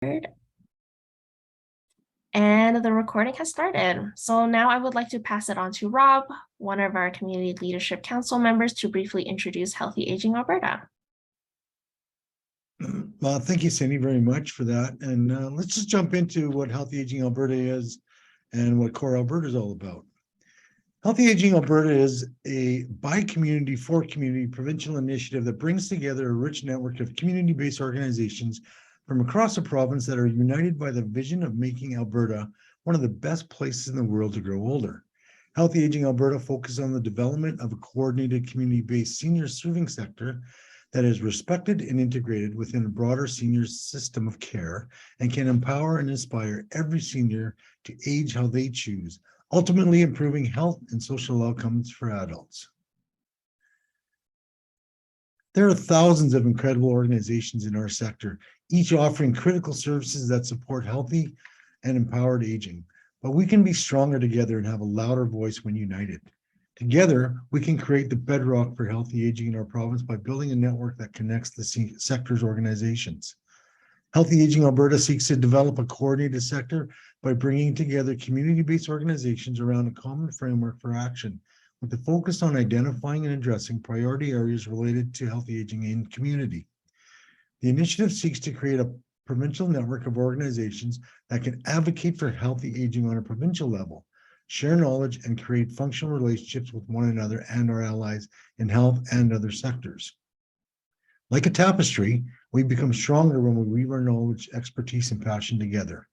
And the recording has started. So now I would like to pass it on to Rob, one of our Community Leadership Council members, to briefly introduce Healthy Aging Alberta. Well, thank you, Cindy, very much for that. And let's just jump into what Healthy Aging Alberta is and what Core Alberta is all about. Healthy Aging Alberta is a by community, for community provincial initiative that brings together a rich network of community-based organizations from across the province that are united by the vision of making Alberta one of the best places in the world to grow older. Healthy Aging Alberta focuses on the development of a coordinated community-based senior serving sector that is respected and integrated within a broader senior system of care and can empower and inspire every senior to age how they choose, ultimately improving health and social outcomes for adults. There are thousands of incredible organizations in our sector, each offering critical services that support healthy and empowered aging. But we can be stronger together and have a louder voice when united. Together, we can create the bedrock for healthy aging in our province by building a network that connects the sector's organizations. Healthy Aging Alberta seeks to develop a coordinated sector by bringing together community-based organizations around a common framework for action, with the focus on identifying and addressing priority areas related to healthy aging in community. The initiative seeks to create a provincial network of organizations that can advocate for healthy aging on a provincial level, share knowledge, and create functional relationships with one another and our allies in health and other sectors. Like a tapestry, we become stronger when we weave our knowledge, expertise, and passion together.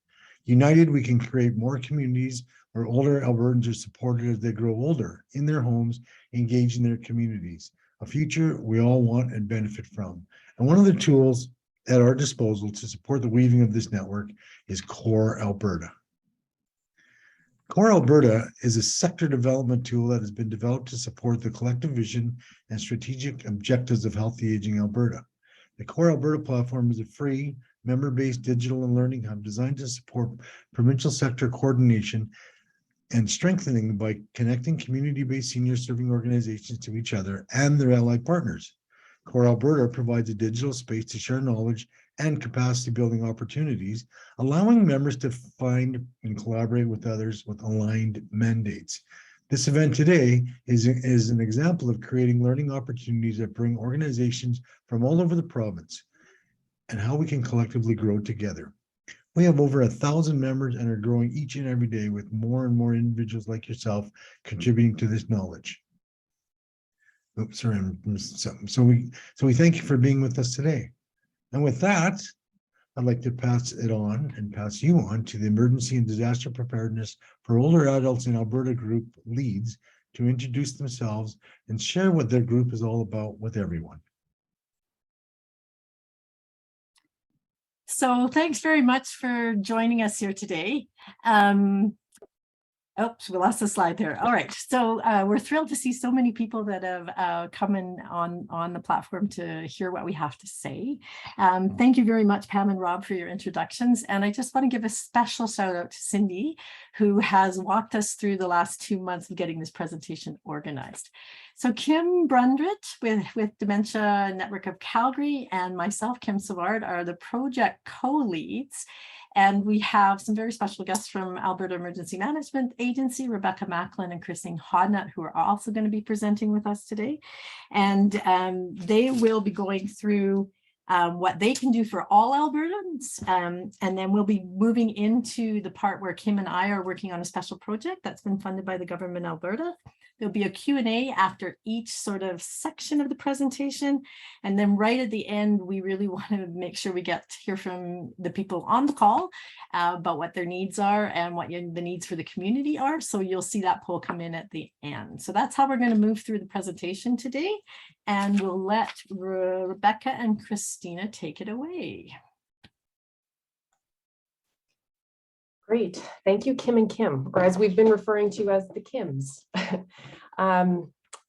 United, we can create more communities where older Albertans are supported as they grow older in their homes, engaged in their communities, a future we all want and benefit from. And one of the tools at our disposal to support the weaving of this network is Core Alberta. Core Alberta is a sector development tool that has been developed to support the collective vision and strategic objectives of Healthy Aging Alberta. The Core Alberta platform is a free, member-based digital and learning hub designed to support provincial sector coordination and strengthening by connecting community-based senior serving organizations to each other and their allied partners. Core Alberta provides a digital space to share knowledge and capacity building opportunities, allowing members to find and collaborate with others with aligned mandates. This event today is an example of creating learning opportunities that bring organizations from all over the province and how we can collectively grow together. We have over 1,000 members and are growing each and every day with more and more individuals like yourself contributing to this knowledge. Oops, sorry, I missed something. So we thank you for being with us today. And with that, I'd like to pass you on to the Emergency and Disaster Preparedness for Older Adults in Alberta Group leads to introduce themselves and share what their group is all about with everyone. So thanks very much for joining us here today. Oops, we lost the slide there. All right, so we're thrilled to see so many people that have come in on the platform to hear what we have to say. Thank you very much, Pam and Rob, for your introductions. And I just want to give a special shout out to Cindy, who has walked us through the last 2 months of getting this presentation organized. So Kim Brundrett with Dementia Network of Calgary and myself, Kim Savard, are the project co-leads. And we have some very special guests from Alberta Emergency Management Agency, Rebecca Macklin and Christine Hodnett, who are also going to be presenting with us today. And they will be going through what they can do for all Albertans. And then we'll be moving into the part where Kim and I are working on a special project that's been funded by the government of Alberta. There'll be a Q&A after each sort of section of the presentation. And then right at the end, we really want to make sure we get to hear from the people on the call about what their needs are and what the needs for the community are. So you'll see that poll come in at the end. So that's how we're going to move through the presentation today. And we'll let Rebecca and Christina take it away. Great. Thank you, Kim and Kim, or as we've been referring to as the Kims.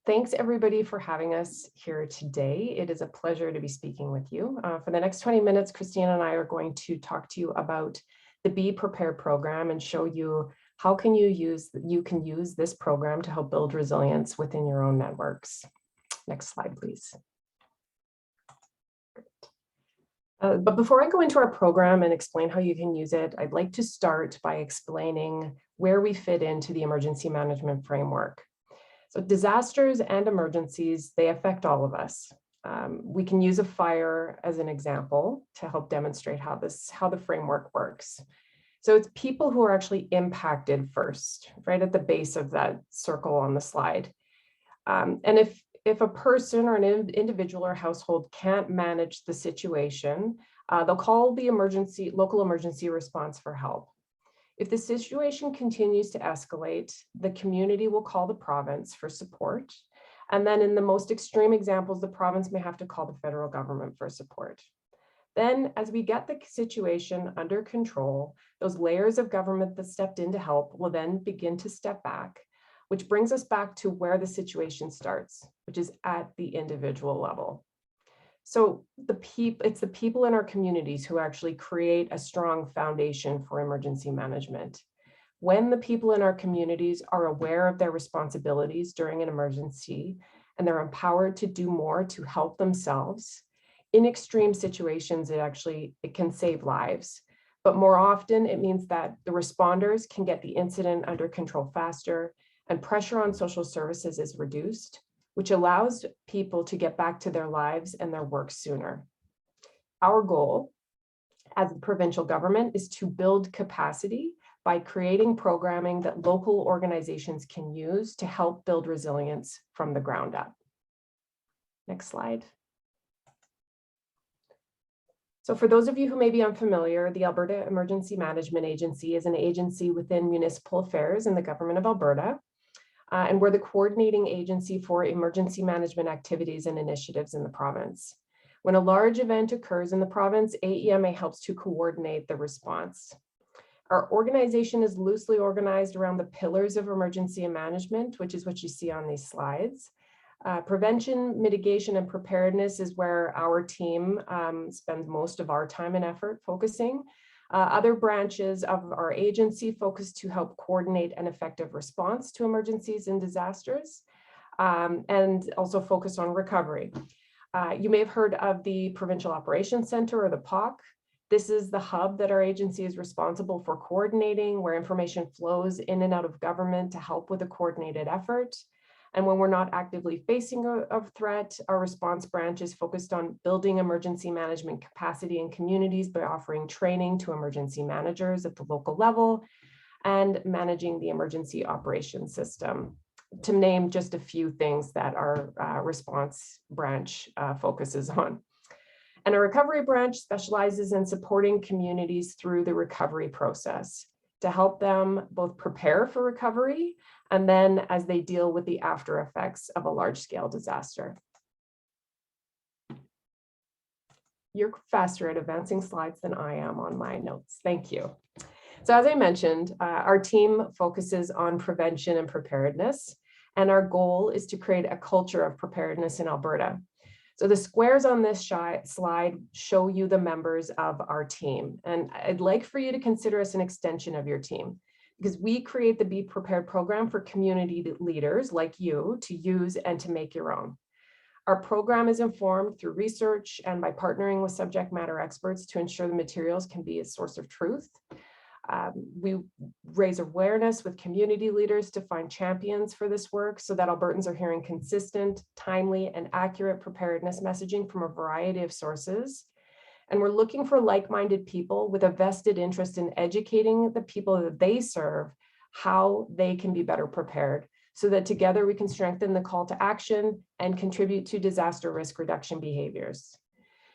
Thanks, everybody, for having us here today. It is a pleasure to be speaking with you. For the next 20 minutes, Christina and I are going to talk to you about the Be Prepared program and show you how you can use this program to help build resilience within your own networks. Next slide, please. But before I go into our program and explain how you can use it, I'd like to start by explaining where we fit into the emergency management framework. So disasters and emergencies, they affect all of us. We can use a fire as an example to help demonstrate how the framework works. So it's people who are actually impacted first, right at the base of that circle on the slide. And if a person or an individual or household can't manage the situation, they'll call the local emergency response for help. If the situation continues to escalate, the community will call the province for support. And then in the most extreme examples, the province may have to call the federal government for support. Then as we get the situation under control, those layers of government that stepped in to help will then begin to step back, which brings us back to where the situation starts, which is at the individual level. So it's the people in our communities who actually create a strong foundation for emergency management. When the people in our communities are aware of their responsibilities during an emergency and they're empowered to do more to help themselves, in extreme situations, it can save lives. But more often, it means that the responders can get the incident under control faster and pressure on social services is reduced, which allows people to get back to their lives and their work sooner. Our goal as a provincial government is to build capacity by creating programming that local organizations can use to help build resilience from the ground up. Next slide. So for those of you who may be unfamiliar, the Alberta Emergency Management Agency is an agency within municipal affairs in the government of Alberta. And we're the coordinating agency for emergency management activities and initiatives in the province. When a large event occurs in the province, AEMA helps to coordinate the response. Our organization is loosely organized around the pillars of emergency management, which is what you see on these slides. Prevention, mitigation, and preparedness is where our team spends most of our time and effort focusing. Other branches of our agency focus to help coordinate an effective response to emergencies and disasters, and also focus on recovery. You may have heard of the Provincial Operations Center, or the POC. This is the hub that our agency is responsible for coordinating, where information flows in and out of government to help with a coordinated effort. And when we're not actively facing a threat, our response branch is focused on building emergency management capacity in communities by offering training to emergency managers at the local level and managing the emergency operations system, to name just a few things that our response branch focuses on. And our recovery branch specializes in supporting communities through the recovery process to help them both prepare for recovery and then as they deal with the after effects of a large-scale disaster. You're faster at advancing slides than I am on my notes. Thank you. So as I mentioned, our team focuses on prevention and preparedness, and our goal is to create a culture of preparedness in Alberta. So the squares on this slide show you the members of our team, and I'd like for you to consider us an extension of your team, because we create the Be Prepared program for community leaders like you to use and to make your own. Our program is informed through research and by partnering with subject matter experts to ensure the materials can be a source of truth. We raise awareness with community leaders to find champions for this work so that Albertans are hearing consistent, timely, and accurate preparedness messaging from a variety of sources. And we're looking for like-minded people with a vested interest in educating the people that they serve how they can be better prepared, so that together we can strengthen the call to action and contribute to disaster risk reduction behaviors.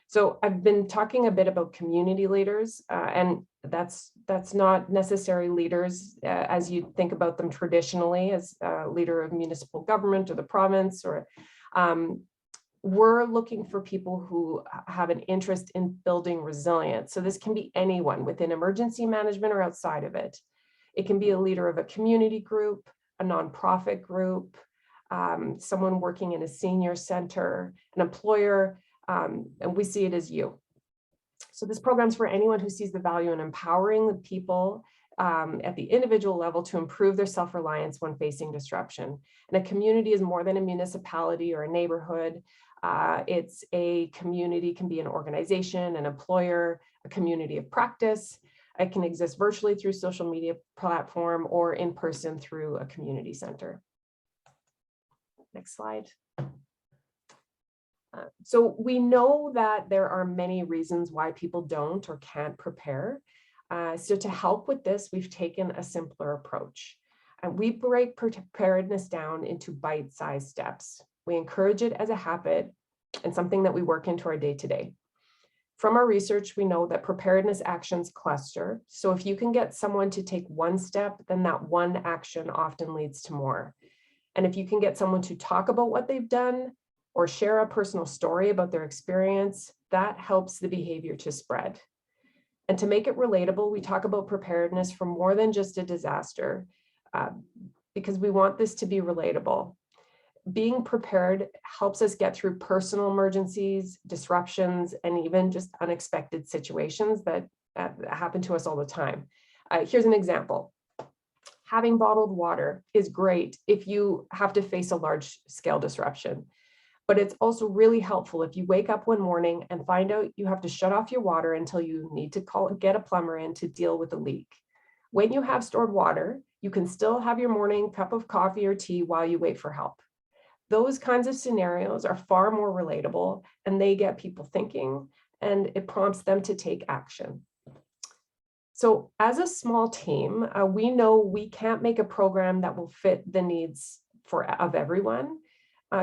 So I've been talking a bit about community leaders, and that's not necessarily leaders as you think about them traditionally as a leader of municipal government or the province, or we're looking for people who have an interest in building resilience. So this can be anyone within emergency management or outside of it. It can be a leader of a community group, a nonprofit group, someone working in a senior center, an employer, and we see it as you. So this program is for anyone who sees the value in empowering the people at the individual level to improve their self-reliance when facing disruption. And a community is more than a municipality or a neighborhood. It's a community, can be an organization, an employer, a community of practice. It can exist virtually through social media platform or in person through a community center. Next slide. So we know that there are many reasons why people don't or can't prepare. So to help with this, we've taken a simpler approach. And we break preparedness down into bite-sized steps. We encourage it as a habit and something that we work into our day-to-day. From our research, we know that preparedness actions cluster. So if you can get someone to take one step, then that one action often leads to more. And if you can get someone to talk about what they've done or share a personal story about their experience, that helps the behavior to spread. And to make it relatable, we talk about preparedness for more than just a disaster, because we want this to be relatable. Being prepared helps us get through personal emergencies, disruptions, and even just unexpected situations that happen to us all the time. Here's an example. Having bottled water is great if you have to face a large-scale disruption, but it's also really helpful if you wake up one morning and find out you have to shut off your water until you need to get a plumber in to deal with a leak. When you have stored water, you can still have your morning cup of coffee or tea while you wait for help. Those kinds of scenarios are far more relatable, and they get people thinking, and it prompts them to take action. So as a small team, we know we can't make a program that will fit the needs of everyone.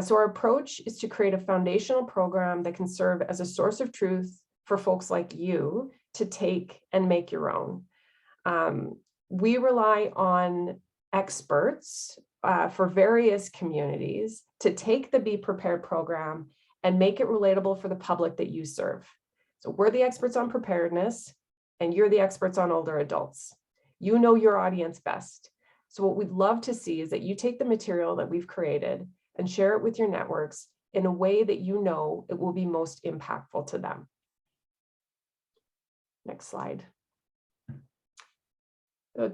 So our approach is to create a foundational program that can serve as a source of truth for folks like you to take and make your own. We rely on experts for various communities to take the Be Prepared program and make it relatable for the public that you serve. So we're the experts on preparedness, and you're the experts on older adults. You know your audience best. So what we'd love to see is that you take the material that we've created and share it with your networks in a way that you know it will be most impactful to them. Next slide.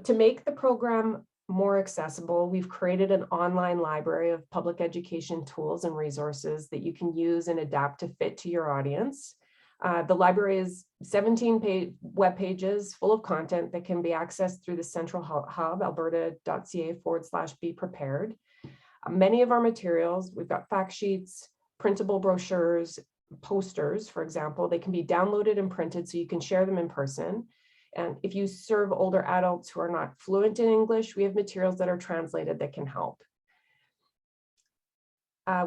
To make the program more accessible, we've created an online library of public education tools and resources that you can use and adapt to fit to your audience. The library is 17 web pages full of content that can be accessed through the central hub, alberta.ca/be prepared. Many of our materials, we've got fact sheets, printable brochures, posters, for example, they can be downloaded and printed so you can share them in person. And if you serve older adults who are not fluent in English, we have materials that are translated that can help.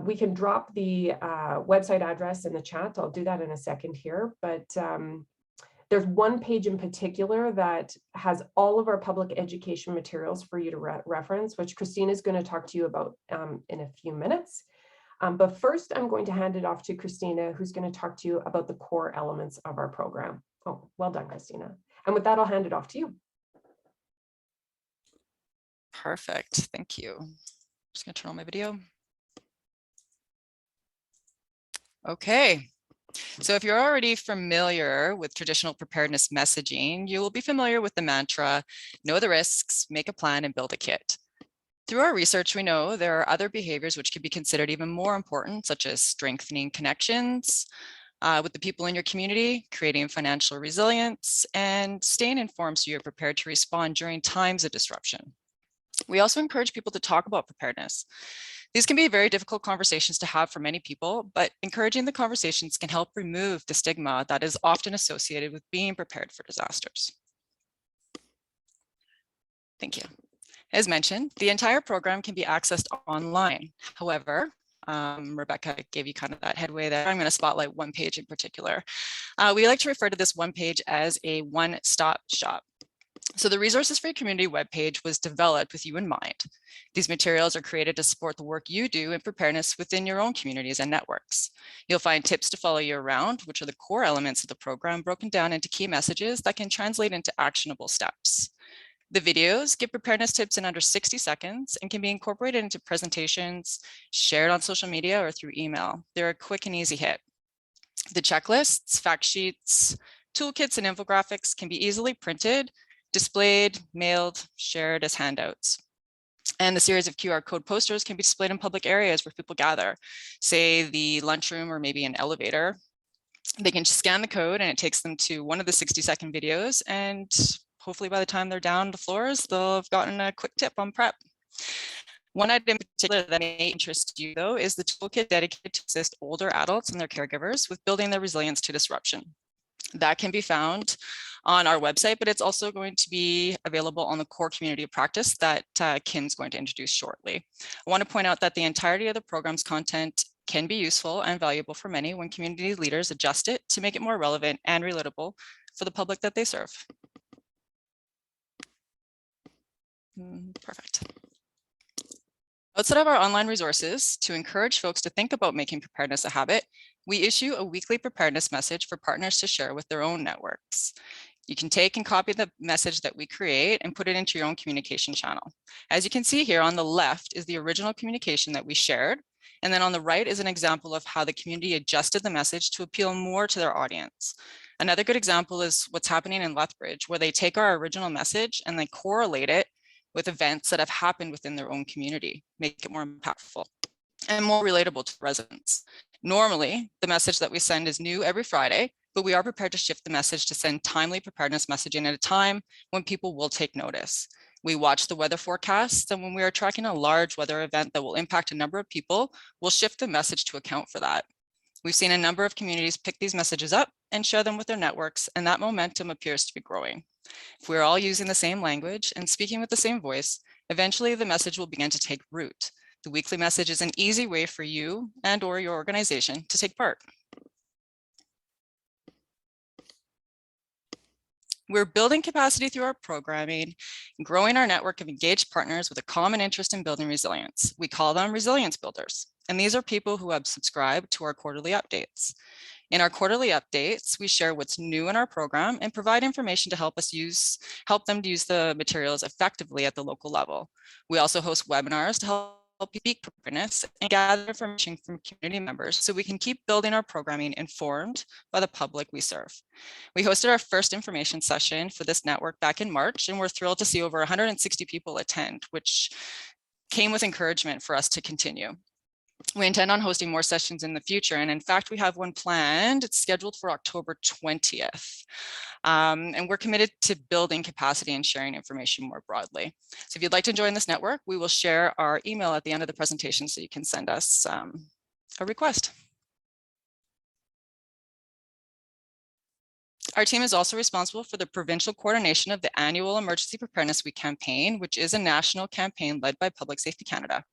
We can drop the website address in the chat. I'll do that in a second here, but there's one page in particular that has all of our public education materials for you to reference, which Christina is going to talk to you about in a few minutes. But first, I'm going to hand it off to Christina, who's going to talk to you about the core elements of our program. Oh, well done, Christina. And with that, I'll hand it off to you. Perfect. Thank you. I'm just going to turn on my video. Okay. So if you're already familiar with traditional preparedness messaging, you will be familiar with the mantra, know the risks, make a plan, and build a kit. Through our research, we know there are other behaviors which could be considered even more important, such as strengthening connections with the people in your community, creating financial resilience, and staying informed so you're prepared to respond during times of disruption. We also encourage people to talk about preparedness. These can be very difficult conversations to have for many people, but encouraging the conversations can help remove the stigma that is often associated with being prepared for disasters. Thank you. As mentioned, the entire program can be accessed online. However, Rebecca gave you kind of that headway there. I'm going to spotlight one page in particular. We like to refer to this one page as a one-stop shop. So the Resources for Your Community webpage was developed with you in mind. These materials are created to support the work you do in preparedness within your own communities and networks. You'll find tips to follow year round, which are the core elements of the program broken down into key messages that can translate into actionable steps. The videos give preparedness tips in under 60 seconds and can be incorporated into presentations, shared on social media, or through email. They're a quick and easy hit. The checklists, fact sheets, toolkits, and infographics can be easily printed, displayed, mailed, shared as handouts. And the series of QR code posters can be displayed in public areas where people gather, say the lunchroom or maybe an elevator. They can scan the code and it takes them to one of the 60-second videos, and hopefully by the time they're down the floors, they'll have gotten a quick tip on prep. One item in particular that may interest you, though, is the toolkit dedicated to assist older adults and their caregivers with building their resilience to disruption. That can be found on our website, but it's also going to be available on the core community of practice that Kim's going to introduce shortly. I want to point out that the entirety of the program's content can be useful and valuable for many when community leaders adjust it to make it more relevant and relatable for the public that they serve. Perfect. Outside of our online resources, to encourage folks to think about making preparedness a habit, we issue a weekly preparedness message for partners to share with their own networks. You can take and copy the message that we create and put it into your own communication channel. As you can see here on the left is the original communication that we shared. And then on the right is an example of how the community adjusted the message to appeal more to their audience. Another good example is what's happening in Lethbridge, where they take our original message and they correlate it with events that have happened within their own community, make it more impactful and more relatable to residents. Normally, the message that we send is new every Friday, but we are prepared to shift the message to send timely preparedness messaging at a time when people will take notice. We watch the weather forecasts, and when we are tracking a large weather event that will impact a number of people, we'll shift the message to account for that. We've seen a number of communities pick these messages up and share them with their networks, and that momentum appears to be growing. If we're all using the same language and speaking with the same voice, eventually the message will begin to take root. The weekly message is an easy way for you and or your organization to take part. We're building capacity through our programming, growing our network of engaged partners with a common interest in building resilience. We call them resilience builders, and these are people who have subscribed to our quarterly updates. In our quarterly updates, we share what's new in our program and provide information to help them to use the materials effectively at the local level. We also host webinars to help speak preparedness and gather information from community members so we can keep building our programming informed by the public we serve. We hosted our first information session for this network back in March, and we're thrilled to see over 160 people attend, which came with encouragement for us to continue. We intend on hosting more sessions in the future, and in fact, we have one planned. It's scheduled for October 20th. And we're committed to building capacity and sharing information more broadly. So if you'd like to join this network, we will share our email at the end of the presentation so you can send us a request. Our team is also responsible for the provincial coordination of the annual Emergency Preparedness Week campaign, which is a national campaign led by Public Safety Canada.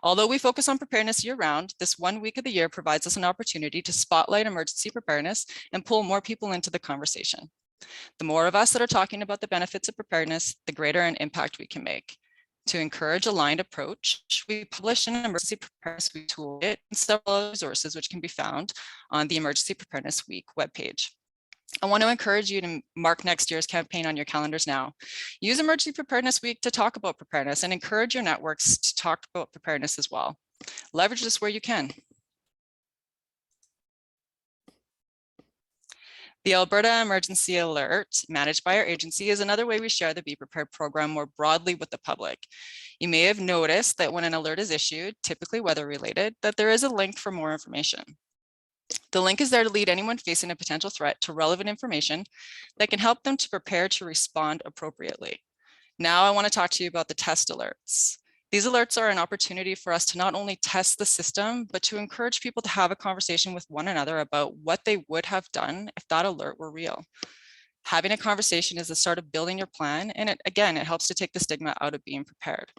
Although we focus on preparedness year-round, this 1 week of the year provides us an opportunity to spotlight emergency preparedness and pull more people into the conversation. The more of us that are talking about the benefits of preparedness, the greater an impact we can make. To encourage a aligned approach, we published an emergency preparedness week toolkit and several resources which can be found on the Emergency Preparedness Week webpage. I want to encourage you to mark next year's campaign on your calendars now. Use Emergency Preparedness Week to talk about preparedness and encourage your networks to talk about preparedness as well. Leverage this where you can. The Alberta Emergency Alert, managed by our agency, is another way we share the Be Prepared program more broadly with the public. You may have noticed that when an alert is issued, typically weather-related, that there is a link for more information. The link is there to lead anyone facing a potential threat to relevant information that can help them to prepare to respond appropriately. Now I want to talk to you about the test alerts. These alerts are an opportunity for us to not only test the system, but to encourage people to have a conversation with one another about what they would have done if that alert were real. Having a conversation is the start of building your plan, and it helps to take the stigma out of being prepared.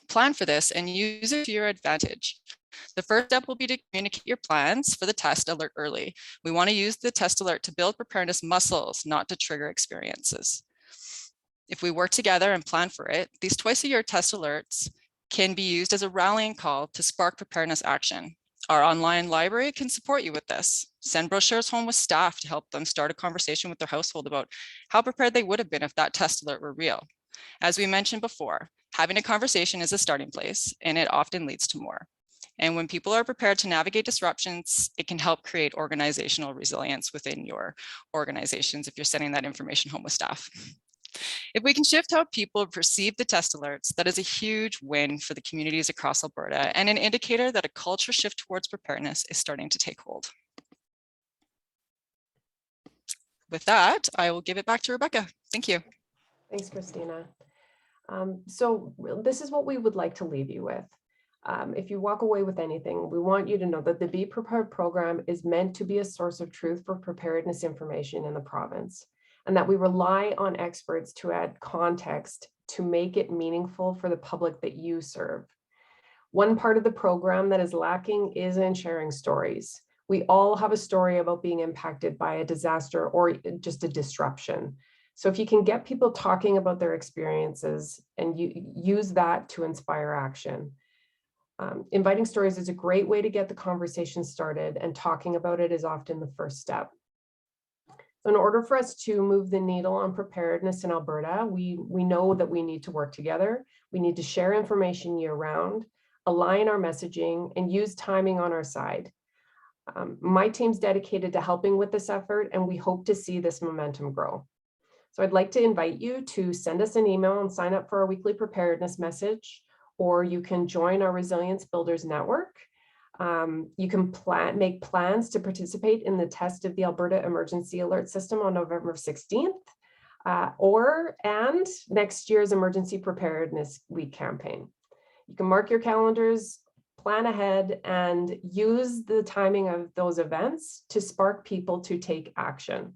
Plan for this and use it to your advantage. The first step will be to communicate your plans for the test alert early. We want to use the test alert to build preparedness muscles, not to trigger experiences. If we work together and plan for it, these twice-a-year test alerts can be used as a rallying call to spark preparedness action. Our online library can support you with this. Send brochures home with staff to help them start a conversation with their household about how prepared they would have been if that test alert were real. As we mentioned before, having a conversation is a starting place, and it often leads to more. And when people are prepared to navigate disruptions, it can help create organizational resilience within your organizations if you're sending that information home with staff. If we can shift how people perceive the test alerts, that is a huge win for the communities across Alberta and an indicator that a culture shift towards preparedness is starting to take hold. With that, I will give it back to Rebecca. Thank you. Thanks, Christina. So this is what we would like to leave you with. If you walk away with anything, we want you to know that the Be Prepared program is meant to be a source of truth for preparedness information in the province, and that we rely on experts to add context to make it meaningful for the public that you serve. One part of the program that is lacking is in sharing stories. We all have a story about being impacted by a disaster or just a disruption. So if you can get people talking about their experiences and you use that to inspire action. Inviting stories is a great way to get the conversation started, and talking about it is often the first step. So in order for us to move the needle on preparedness in Alberta, we know that we need to work together. We need to share information year round, align our messaging, and use timing on our side. My team's dedicated to helping with this effort, and we hope to see this momentum grow. So I'd like to invite you to send us an email and sign up for our weekly preparedness message, or you can join our Resilience Builders Network. You can make plans to participate in the test of the Alberta Emergency Alert System on November 16th, and next year's Emergency Preparedness Week campaign. You can mark your calendars, plan ahead, and use the timing of those events to spark people to take action.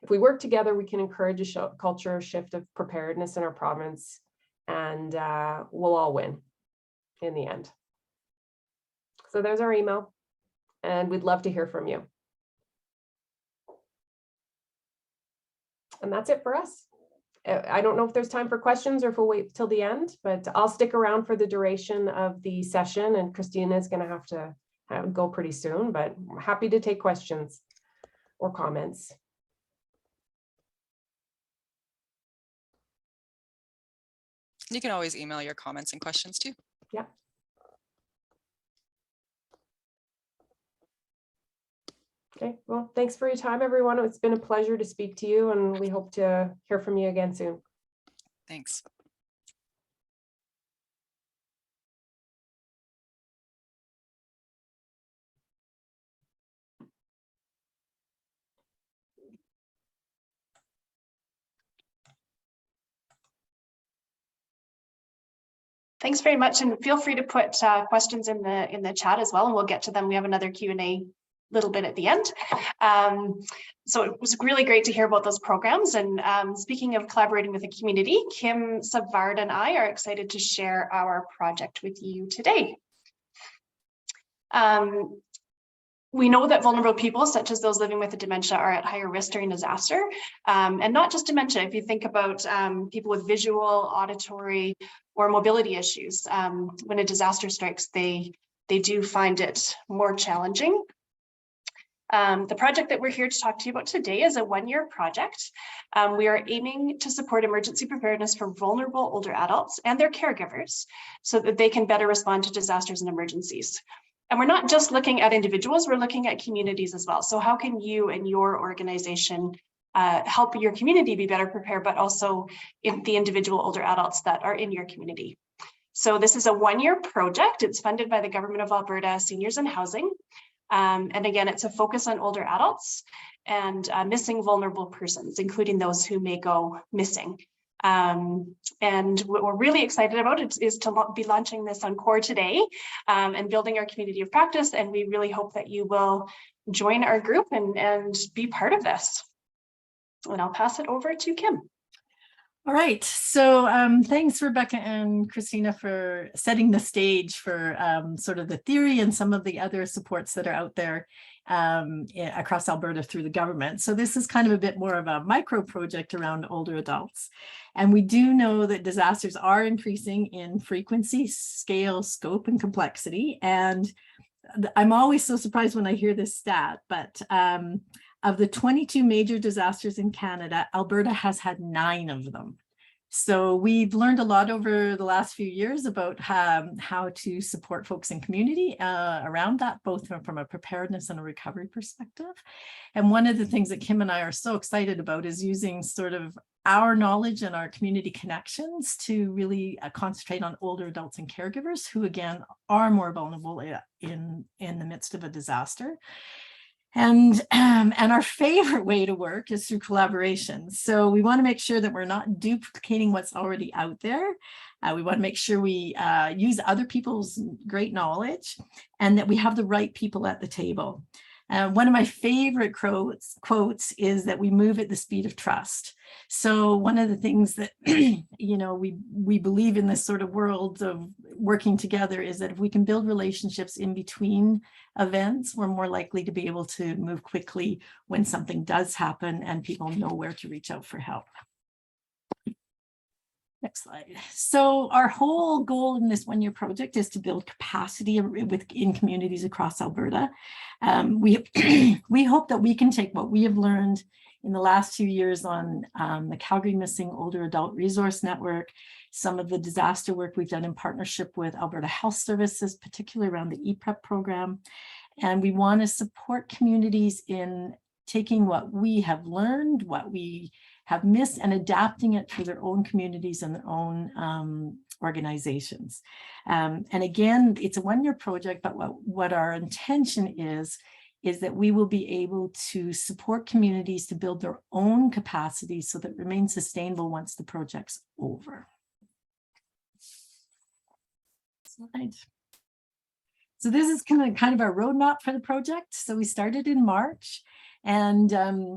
If we work together, we can encourage a culture shift of preparedness in our province, and we'll all win in the end. So there's our email, and we'd love to hear from you. And that's it for us. I don't know if there's time for questions or if we'll wait till the end, but I'll stick around for the duration of the session, and Christina is going to have to go pretty soon, but I'm happy to take questions or comments. You can always email your comments and questions too. Yeah. Okay, well, thanks for your time, everyone. It's been a pleasure to speak to you, and we hope to hear from you again soon. Thanks. Thanks very much, and feel free to put questions in the chat as well, and we'll get to them. We have another Q&A little bit at the end. So it was really great to hear about those programs. And speaking of collaborating with the community, Kim Savard and I are excited to share our project with you today. We know that vulnerable people, such as those living with dementia, are at higher risk during disaster. And not just dementia, if you think about people with visual, auditory, or mobility issues, when a disaster strikes, they do find it more challenging. The project that we're here to talk to you about today is a one-year project. We are aiming to support emergency preparedness for vulnerable older adults and their caregivers so that they can better respond to disasters and emergencies. And we're not just looking at individuals, we're looking at communities as well. So how can you and your organization help your community be better prepared, but also in the individual older adults that are in your community? So this is a one-year project. It's funded by the Government of Alberta Seniors and Housing. And again, it's a focus on older adults and missing vulnerable persons, including those who may go missing. And what we're really excited about is to be launching this on CORE today and building our community of practice. And we really hope that you will join our group and be part of this. And I'll pass it over to Kim. All right, so thanks Rebecca and Christina for setting the stage for sort of the theory and some of the other supports that are out there across Alberta through the government. So this is kind of a bit more of a micro project around older adults. And we do know that disasters are increasing in frequency, scale, scope, and complexity. And I'm always so surprised when I hear this stat, but of the 22 major disasters in Canada, Alberta has had 9 of them. So we've learned a lot over the last few years about how to support folks in community around that, both from a preparedness and a recovery perspective. And one of the things that Kim and I are so excited about is using sort of our knowledge and our community connections to really concentrate on older adults and caregivers who, again, are more vulnerable in the midst of a disaster. And our favorite way to work is through collaboration. So we want to make sure that we're not duplicating what's already out there. We want to make sure we use other people's great knowledge and that we have the right people at the table. One of my favorite quotes is that we move at the speed of trust. So one of the things that, we believe in this sort of world of working together is that if we can build relationships in between events, we're more likely to be able to move quickly when something does happen and people know where to reach out for help. Next slide. So our whole goal in this one-year project is to build capacity in communities across Alberta. We hope that we can take what we have learned in the last 2 years on the Calgary Missing Older Adult Resource Network, some of the disaster work we've done in partnership with Alberta Health Services, particularly around the EPREP program. And we want to support communities in taking what we have learned, what we have missed, and adapting it for their own communities and their own organizations. And again, it's a one-year project, but what our intention is that we will be able to support communities to build their own capacity so that it remains sustainable once the project's over. Slide. So this is kind of our roadmap for the project. So we started in March. And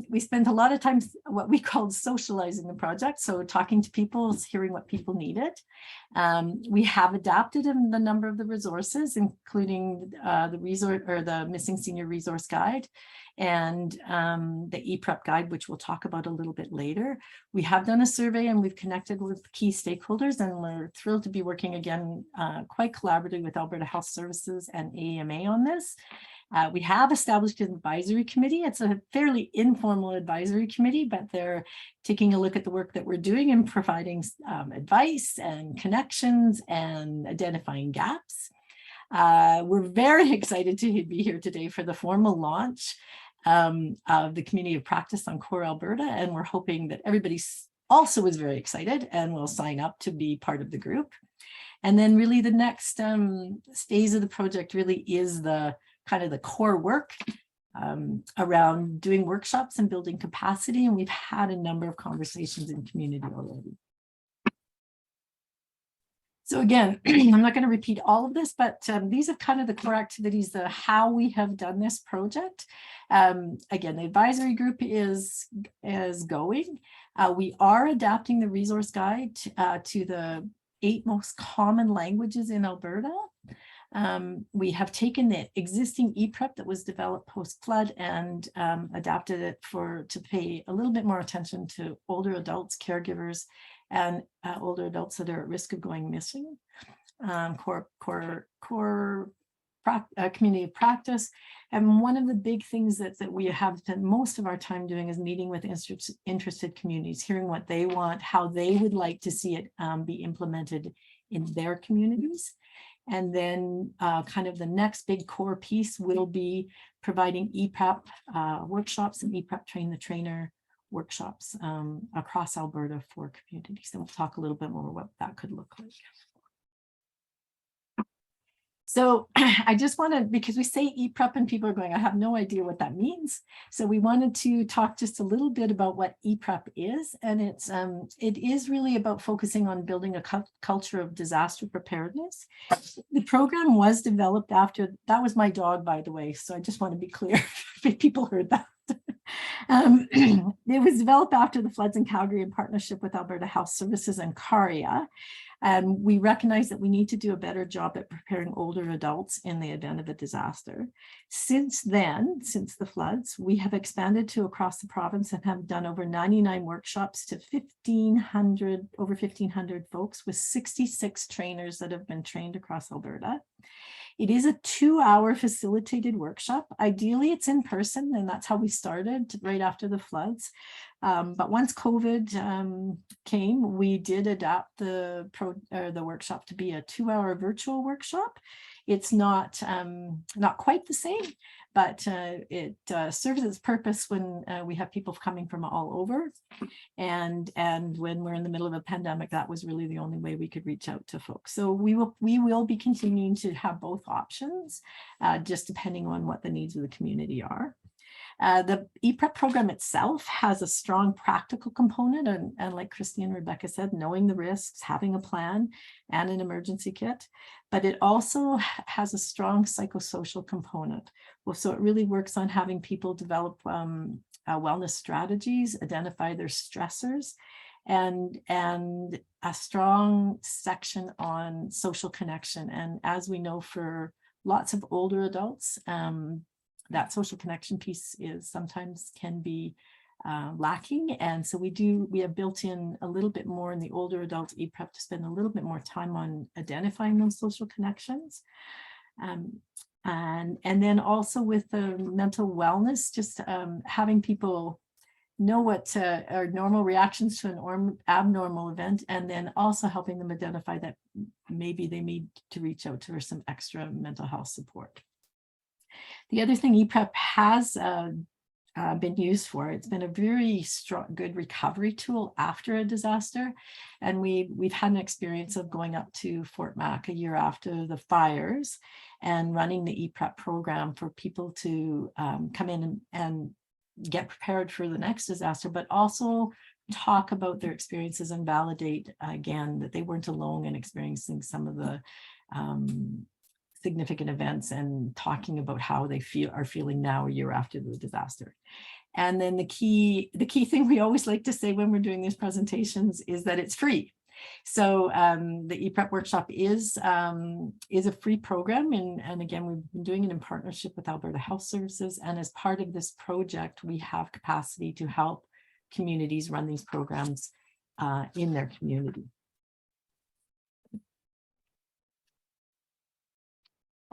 we spent a lot of time what we called socializing the project. So talking to people, hearing what people needed. We have adapted the number of the resources, including the Missing Senior Resource Guide and the EPREP guide, which we'll talk about a little bit later. We have done a survey and we've connected with key stakeholders, and we're thrilled to be working again quite collaboratively with Alberta Health Services and AMA on this. We have established an advisory committee. It's a fairly informal advisory committee, but they're taking a look at the work that we're doing and providing advice and connections and identifying gaps. We're very excited to be here today for the formal launch of the community of practice on Core Alberta, and we're hoping that everybody also is very excited and will sign up to be part of the group. And then really the next phase of the project really is the kind of the core work around doing workshops and building capacity. And we've had a number of conversations in community already. So again, I'm not going to repeat all of this, but these are kind of the core activities, how we have done this project. Again, the advisory group is going. We are adapting the resource guide to the 8 most common languages in Alberta. We have taken the existing EPREP that was developed post-flood and adapted it to pay a little bit more attention to older adults, caregivers, and older adults that are at risk of going missing. Core community of practice. And one of the big things that we have spent most of our time doing is meeting with interested communities, hearing what they want, how they would like to see it be implemented in their communities. And then kind of the next big core piece will be providing EPREP workshops and EPREP Train the Trainer workshops across Alberta for communities. And we'll talk a little bit more what that could look like. So I just wanted, because we say EPREP and people are going, I have no idea what that means. So we wanted to talk just a little bit about what EPREP is. And it is really about focusing on building a culture of disaster preparedness. The program was developed after, that was my dog, by the way. So I just want to be clear if people heard that. It was developed after the floods in Calgary in partnership with Alberta Health Services and Caregiver. We recognize that we need to do a better job at preparing older adults in the event of a disaster. Since then, since the floods, we have expanded to across the province and have done over 99 workshops to over 1,500 folks with 66 trainers that have been trained across Alberta. It is a 2-hour facilitated workshop. Ideally, it's in person, and that's how we started right after the floods. But once COVID came, we did adapt the workshop to be a 2-hour virtual workshop. It's not quite the same, but it serves its purpose when we have people coming from all over. And when we're in the middle of a pandemic, that was really the only way we could reach out to folks. So we will be continuing to have both options, just depending on what the needs of the community are. The EPREP program itself has a strong practical component, and like Christy and Rebecca said, knowing the risks, having a plan and an emergency kit, but it also has a strong psychosocial component. Well, so it really works on having people develop wellness strategies, identify their stressors, and a strong section on social connection. And as we know, for lots of older adults, that social connection piece sometimes can be lacking. And so we have built in a little bit more in the older adult EPREP to spend a little bit more time on identifying those social connections. And then also with the mental wellness, just having people know what are normal reactions to an abnormal event, and then also helping them identify that maybe they need to reach out for some extra mental health support. The other thing EPREP has been used for, it's been a very strong, good recovery tool after a disaster. And we've had an experience of going up to Fort Mac a year after the fires and running the EPREP program for people to come in and get prepared for the next disaster, but also talk about their experiences and validate again that they weren't alone in experiencing some of the significant events, and talking about how they are feeling now a year after the disaster. And then the key thing we always like to say when we're doing these presentations is that it's free. So the EPREP workshop is a free program, and again, we've been doing it in partnership with Alberta Health Services, and as part of this project, we have capacity to help communities run these programs in their community.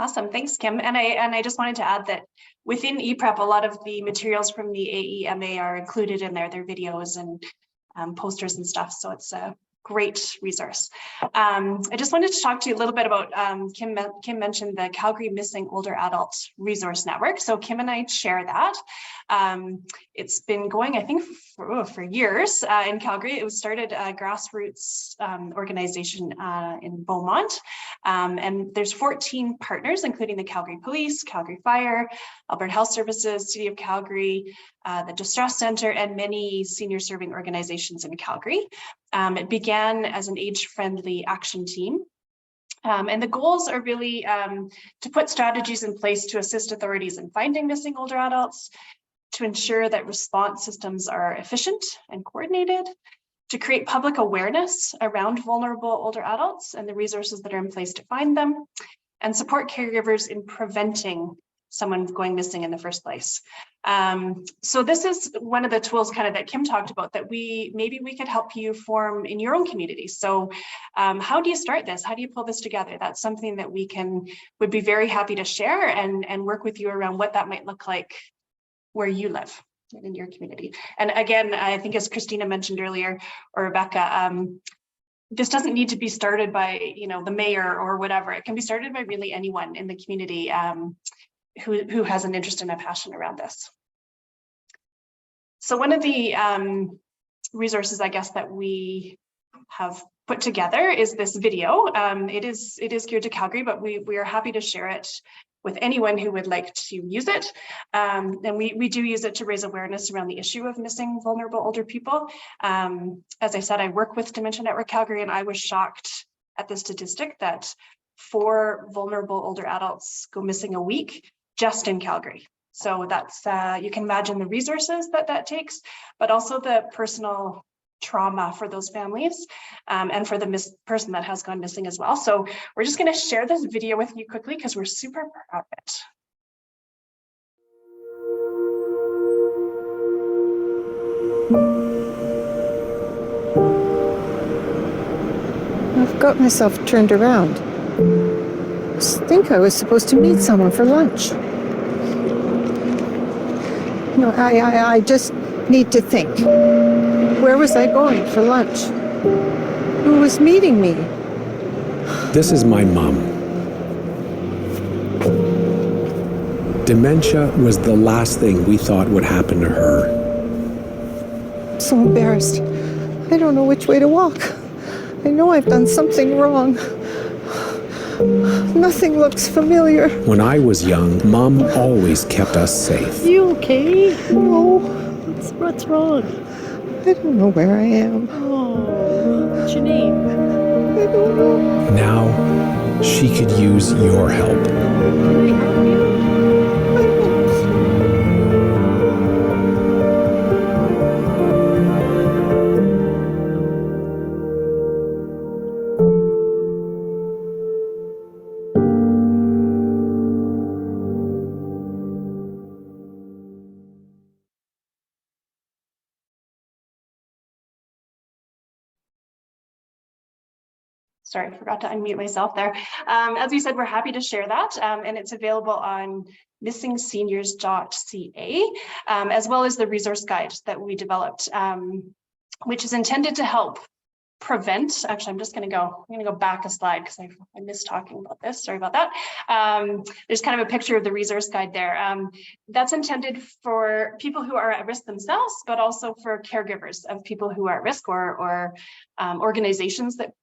Awesome, thanks, Kim. And I just wanted to add that within EPREP, a lot of the materials from the AEMA are included in there. Their videos and posters and stuff. So it's a great resource. I just wanted to talk to you a little bit about, Kim mentioned the Calgary Missing Older Adult Resource Network. So Kim and I share that. It's been going, I think, for years in Calgary. It was started a grassroots organization in Beaumont. And there's 14 partners, including the Calgary Police, Calgary Fire, Alberta Health Services, City of Calgary, the Distress Center, and many senior serving organizations in Calgary. It began as an age-friendly action team. And the goals are really to put strategies in place to assist authorities in finding missing older adults, to ensure that response systems are efficient and coordinated, to create public awareness around vulnerable older adults and the resources that are in place to find them, and support caregivers in preventing someone going missing in the first place. So this is one of the tools kind of that Kim talked about that maybe we could help you form in your own community. So how do you start this? How do you pull this together? That's something that would be very happy to share and work with you around what that might look like where you live in your community. And again, I think as Christina mentioned earlier, or Rebecca, this doesn't need to be started by the mayor or whatever. It can be started by really anyone in the community who has an interest and a passion around this. So one of the resources, I guess, that we have put together is this video. It is geared to Calgary, but we are happy to share it with anyone who would like to use it. And we do use it to raise awareness around the issue of missing vulnerable older people. As I said, I work with Dementia Network Calgary, and I was shocked at the statistic that 4 vulnerable older adults go missing a week just in Calgary. So that's, you can imagine the resources that takes, but also the personal trauma for those families and for the person that has gone missing as well. So we're just going to share this video with you quickly because we're super proud of it. I've got myself turned around. I think I was supposed to meet someone for lunch. No, I just need to think. Where was I going for lunch? Who was meeting me? This is my mom. Dementia was the last thing we thought would happen to her. I'm so embarrassed. I don't know which way to walk. I know I've done something wrong. Nothing looks familiar. When I was young, Mom always kept us safe. You okay? No, What's wrong? I don't know where I am. Oh, what's your name? I don't know. Now, she could use your help. Can we help you? Sorry, I forgot to unmute myself there. As we said, we're happy to share that, and it's available on missingseniors.ca, as well as the resource guide that we developed, which is intended to help prevent. Actually, I'm gonna go back a slide because I missed talking about this. Sorry about that. There's kind of a picture of the resource guide there. That's intended for people who are at risk themselves, but also for caregivers of people who are at risk, or organizations that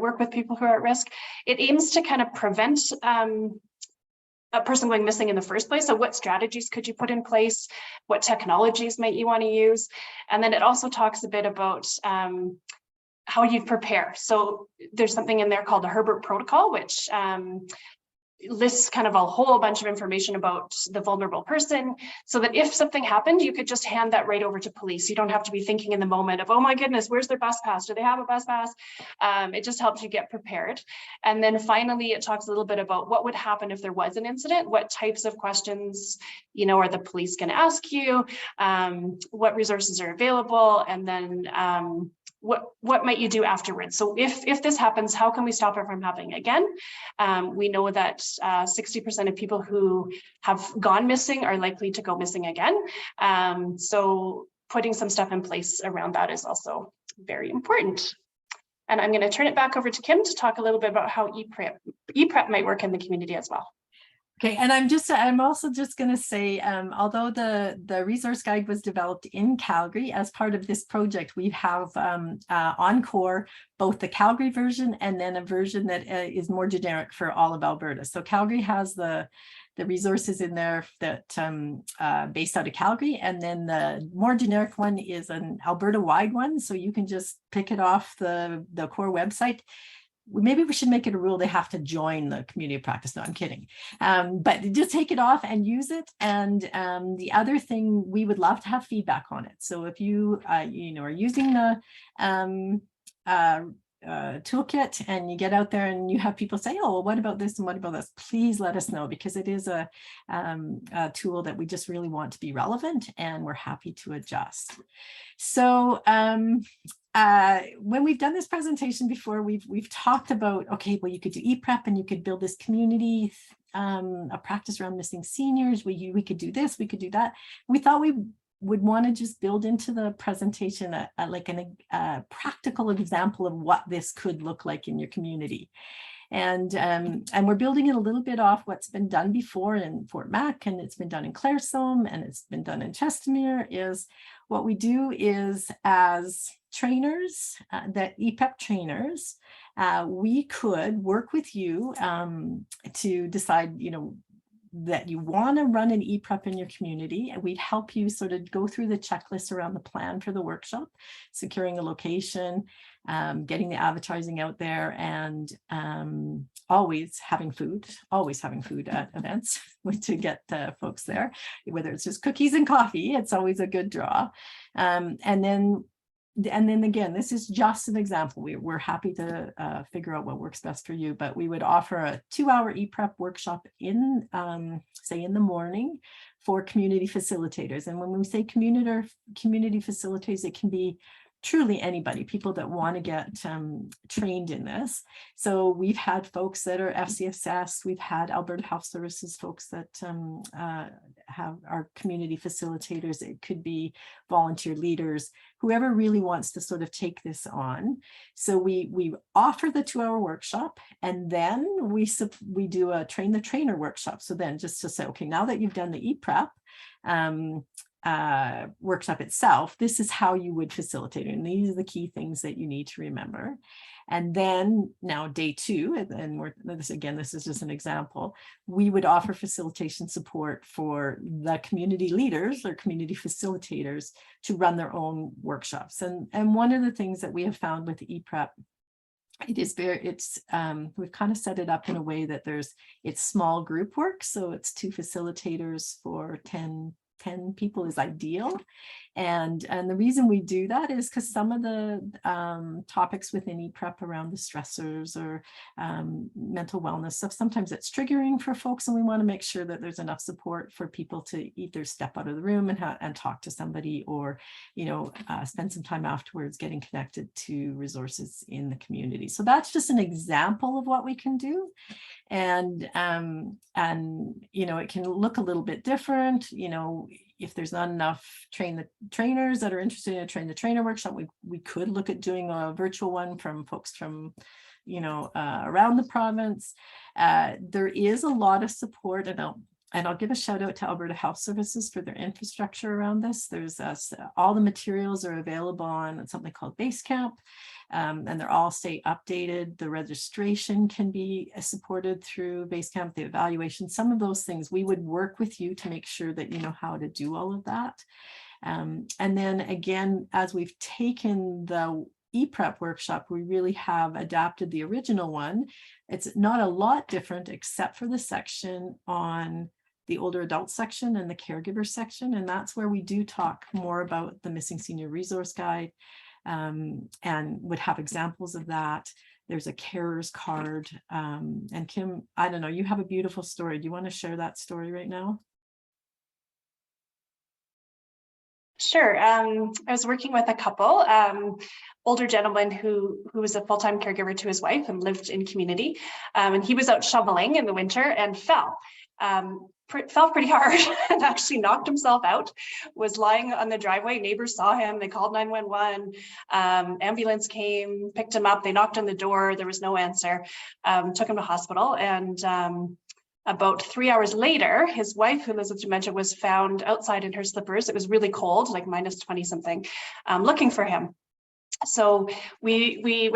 work with people who are at risk. It aims to kind of prevent a person going missing in the first place. So what strategies could you put in place? What technologies might you want to use? And then it also talks a bit about how you prepare. So there's something in there called the Herbert Protocol, which lists kind of a whole bunch of information about the vulnerable person, so that if something happened, you could just hand that right over to police. You don't have to be thinking in the moment of, oh my goodness, where's their bus pass? Do they have a bus pass? It just helps you get prepared. And then finally, it talks a little bit about what would happen if there was an incident, what types of questions, are the police going to ask you, what resources are available, and then what might you do afterwards? So if this happens, how can we stop it from happening again? We know that 60% of people who have gone missing are likely to go missing again. So putting some stuff in place around that is also very important. And I'm going to turn it back over to Kim to talk a little bit about how ePrep might work in the community as well. Okay, and I'm also just going to say, although the resource guide was developed in Calgary as part of this project, we have on core both the Calgary version and then a version that is more generic for all of Alberta. So Calgary has the resources in there that based out of Calgary, and then the more generic one is an Alberta-wide one. So you can just pick it off the core website. Maybe we should make it a rule they have to join the community of practice. No, I'm kidding. But just take it off and use it. And the other thing, we would love to have feedback on it. So if you are using the toolkit and you get out there and you have people say, oh, well, what about this and what about this? Please let us know, because it is a tool that we just really want to be relevant, and we're happy to adjust. So when we've done this presentation before, we've talked about, okay, well, you could do ePrep and you could build this community, a practice around missing seniors. We could do this, we could do that. We thought we would want to just build into the presentation a practical example of what this could look like in your community. And we're building it a little bit off what's been done before in Fort Mac, and it's been done in Claresholm, and it's been done in Chestermere. Is what we do is, as trainers, that ePrep trainers, we could work with you to decide, that you want to run an ePrep in your community, and we'd help you sort of go through the checklist around the plan for the workshop, securing a location, getting the advertising out there, and always having food at events to get folks there, whether it's just cookies and coffee. It's always a good draw. And then again, this is just an example. We're happy to figure out what works best for you, but we would offer a 2-hour ePrep workshop in, say, in the morning for community facilitators. And when we say community facilitators, it can be truly anybody, people that want to get trained in this. So we've had folks that are FCSS, we've had Alberta Health Services folks that have our community facilitators. It could be volunteer leaders, whoever really wants to sort of take this on. So we offer the 2-hour workshop, and then we do a train the trainer workshop. So then just to say, okay, now that you've done the ePrep workshop itself, this is how you would facilitate it. And these are the key things that you need to remember. And then now day 2, and this is just an example, we would offer facilitation support for the community leaders or community facilitators to run their own workshops. And one of the things that we have found with ePrep, we've kind of set it up in a way that it's small group work. So it's 2 facilitators for 10 people is ideal. And the reason we do that is because some of the topics within ePrep around the stressors or mental wellness stuff, sometimes it's triggering for folks, and we want to make sure that there's enough support for people to either step out of the room and talk to somebody, or spend some time afterwards getting connected to resources in the community. So that's just an example of what we can do. And it can look a little bit different. If there's not enough trainers that are interested in a train the trainer workshop, we could look at doing a virtual one from folks from around the province. There is a lot of support, and I'll give a shout out to Alberta Health Services for their infrastructure around this. There's all the materials are available on something called Basecamp, and they're all stay updated. The registration can be supported through Basecamp, the evaluation, some of those things. We would work with you to make sure that you know how to do all of that. And then again, as we've taken the ePrep workshop, we really have adapted the original one. It's not a lot different except for the section on the older adult section and the caregiver section. And that's where we do talk more about the Missing Senior Resource Guide, and would have examples of that. There's a carer's card. And Kim, I don't know, you have a beautiful story. Do you want to share that story right now? Sure. I was working with a couple, older gentleman who was a full-time caregiver to his wife and lived in community. And he was out shoveling in the winter and fell pretty hard and actually knocked himself out, was lying on the driveway. Neighbors saw him, they called 911, ambulance came, picked him up, they knocked on the door, there was no answer, took him to hospital. And about 3 hours later, his wife, who lives with dementia, was found outside in her slippers. It was really cold, like minus 20 something, looking for him. So we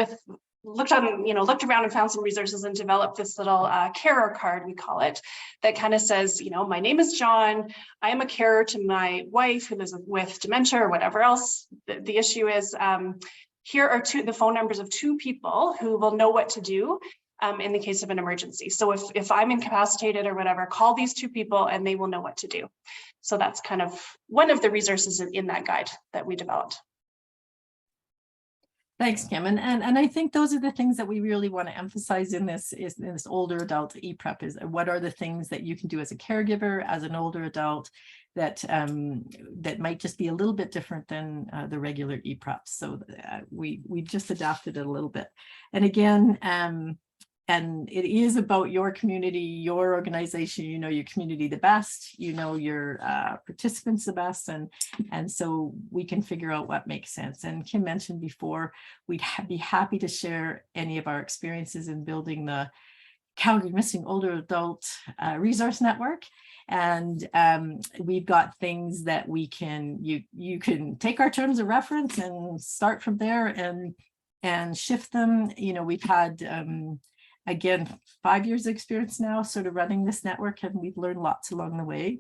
looked around and found some resources and developed this little carer card, we call it, that kind of says, my name is John. I am a carer to my wife who lives with dementia or whatever else the issue is. Here are the phone numbers of 2 people who will know what to do in the case of an emergency. So if I'm incapacitated or whatever, call these 2 people and they will know what to do. So that's kind of one of the resources in that guide that we developed. Thanks, Kim. And I think those are the things that we really want to emphasize in this older adult ePrep, is what are the things that you can do as a caregiver, as an older adult, that might just be a little bit different than the regular ePrep. So we just adapted it a little bit. And again, and it is about your community, your organization, your community the best, your participants the best. And so we can figure out what makes sense. And Kim mentioned before, we'd be happy to share any of our experiences in building the Calgary Missing Older Adult Resource Network. And we've got things that you can take our terms of reference and start from there and shift them. We've had, again, 5 years of experience now sort of running this network, and we've learned lots along the way.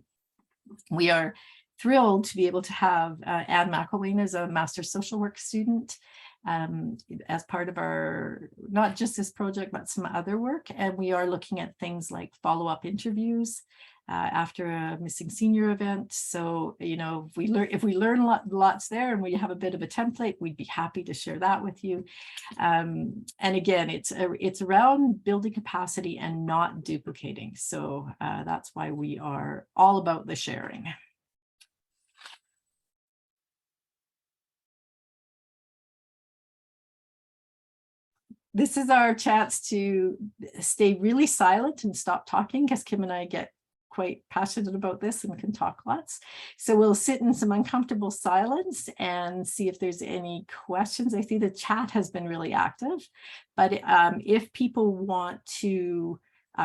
We are thrilled to be able to have Anne McElwain as a Master Social Work student as part of our, not just this project, but some other work. And we are looking at things like follow-up interviews after a missing senior event. So, if we learn lots there and we have a bit of a template, we'd be happy to share that with you. And again, it's around building capacity and not duplicating. So that's why we are all about the sharing. this is our chance to stay really silent and stop talking, because Kim and I get quite passionate about this and can talk lots. So we'll sit in some uncomfortable silence and see if there's any questions. I see the chat has been really active, but if people want to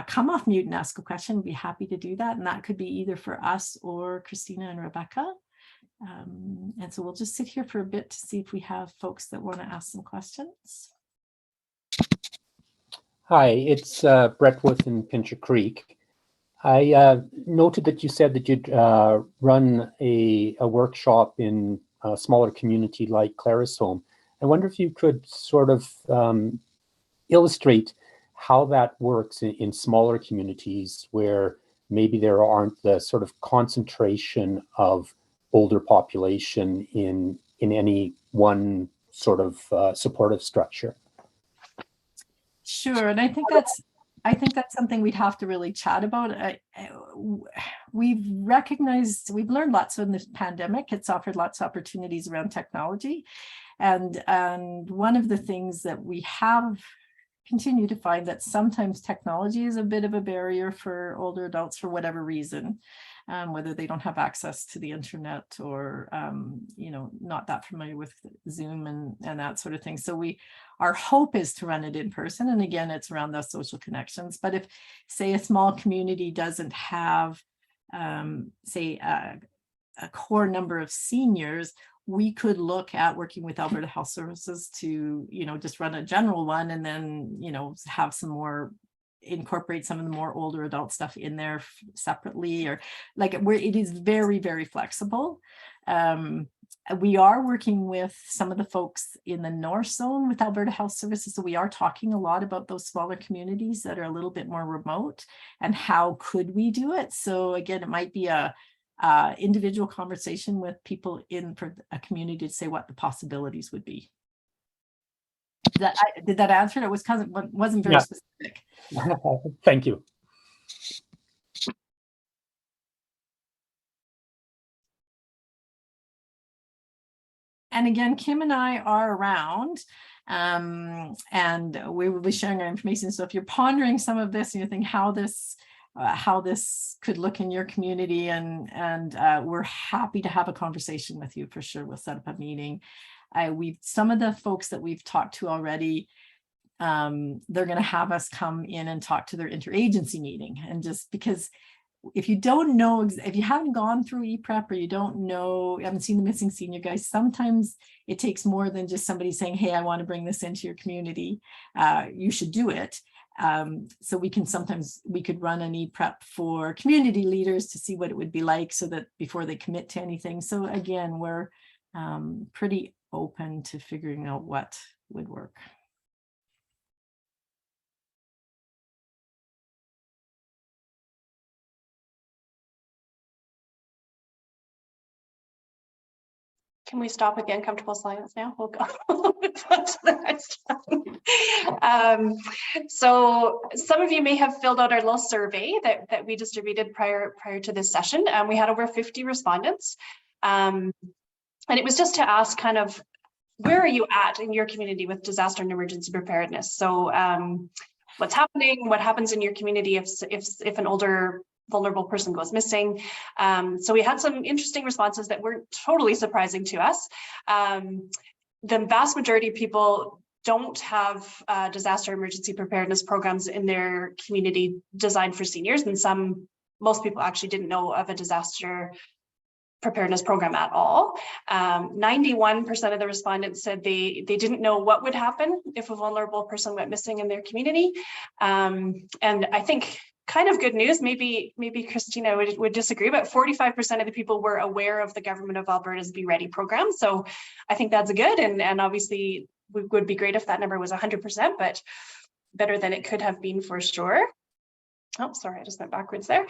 come off mute and ask a question, we'd be happy to do that. And that could be either for us or Christina and Rebecca. And so we'll just sit here for a bit to see if we have folks that want to ask some questions. Hi, it's Brett Wood in Pincher Creek. I noted that you said that you'd run a workshop in a smaller community like Clarisholm. I wonder if you could sort of illustrate how that works in smaller communities where maybe there aren't the sort of concentration of older population in any one sort of supportive structure. Sure, and I think that's something we'd have to really chat about. We've learned lots in this pandemic. It's offered lots of opportunities around technology. And one of the things that we have continued to find that sometimes technology is a bit of a barrier for older adults for whatever reason, whether they don't have access to the internet or, not that familiar with Zoom and that sort of thing. So our hope is to run it in person. And again, it's around those social connections. But if, say, a small community doesn't have, say, a core number of seniors, we could look at working with Alberta Health Services to, just run a general one and then, have some more, incorporate some of the more older adult stuff in there separately, or like it is very, very flexible. We are working with some of the folks in the North Zone with Alberta Health Services. So we are talking a lot about those smaller communities that are a little bit more remote and how could we do it. So again, it might be a individual conversation with people for a community to say what the possibilities would be. Did that answer it? It was kind of, wasn't very specific. Thank you. And again, Kim and I are around, and we will be sharing our information. So if you're pondering some of this and you think how this could look in your community, and we're happy to have a conversation with you for sure. We'll set up a meeting. Some of the folks that we've talked to already, they're going to have us come in and talk to their interagency meeting. And just because if you don't know, if you haven't gone through ePrep or you don't know, you haven't seen the Missing Senior guys, sometimes it takes more than just somebody saying, hey, I want to bring this into your community. You should do it. So we could run an ePrep for community leaders to see what it would be like so that before they commit to anything. So again, we're pretty open to figuring out what would work. Can we stop with the uncomfortable silence now? We'll go on to the next one. So some of you may have filled out our little survey that we distributed prior to this session. We had over 50 respondents. And it was just to ask kind of, where are you at in your community with disaster and emergency preparedness? So what's happening, what happens in your community if an older vulnerable person goes missing. So we had some interesting responses that weren't totally surprising to us. The vast majority of people don't have disaster emergency preparedness programs in their community designed for seniors, and most people actually didn't know of a disaster preparedness program at all. 91% of the respondents said they didn't know what would happen if a vulnerable person went missing in their community. And I think kind of good news, maybe Christina would disagree, but 45% of the people were aware of the Government of Alberta's Be Ready program. So I think that's good. And obviously it would be great if that number was 100%, but better than it could have been for sure. Oh, sorry, I just went backwards there.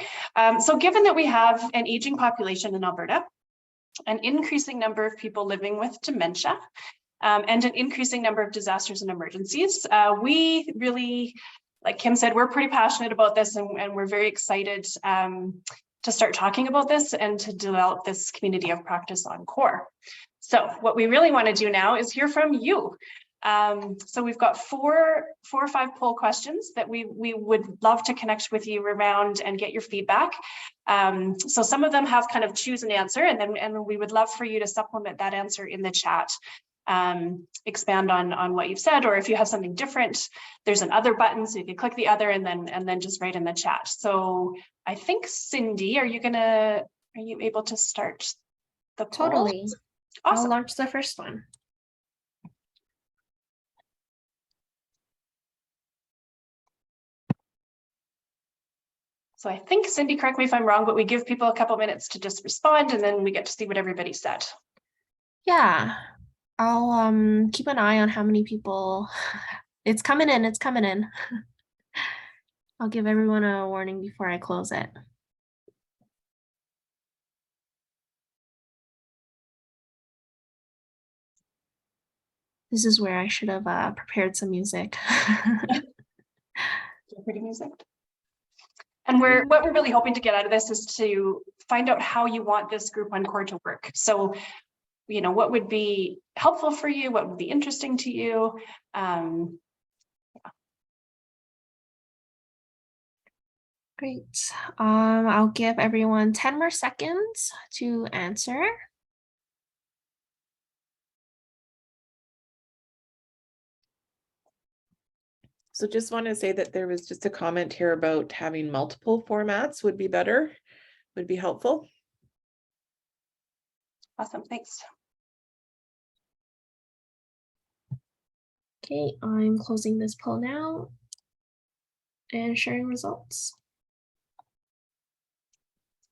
So given that we have an aging population in Alberta, an increasing number of people living with dementia, and an increasing number of disasters and emergencies, we really, like Kim said, we're pretty passionate about this, and we're very excited to start talking about this and to develop this community of practice on CORE. So what we really want to do now is hear from you. So we've got four or five poll questions that we would love to connect with you around and get your feedback. So some of them have kind of choose an answer, and we would love for you to supplement that answer in the chat. Expand on what you've said, or if you have something different, there's an other button, so you can click the other and then just write in the chat. So I think, Cindy, are you able to start the poll? Totally. Awesome. I'll launch the first one. So I think, Cindy, correct me if I'm wrong, but we give people a couple minutes to just respond, and then we get to see what everybody said. Yeah, I'll keep an eye on how many people. It's coming in, it's coming in. I'll give everyone a warning before I close it. This is where I should have prepared some music. Pretty music. And what we're really hoping to get out of this is to find out how you want this group on core to work. So, what would be helpful for you? What would be interesting to you? Great. I'll give everyone 10 more seconds to answer. So just want to say that there was just a comment here about having multiple formats would be better, would be helpful. Awesome, thanks. Okay, I'm closing this poll now and sharing results.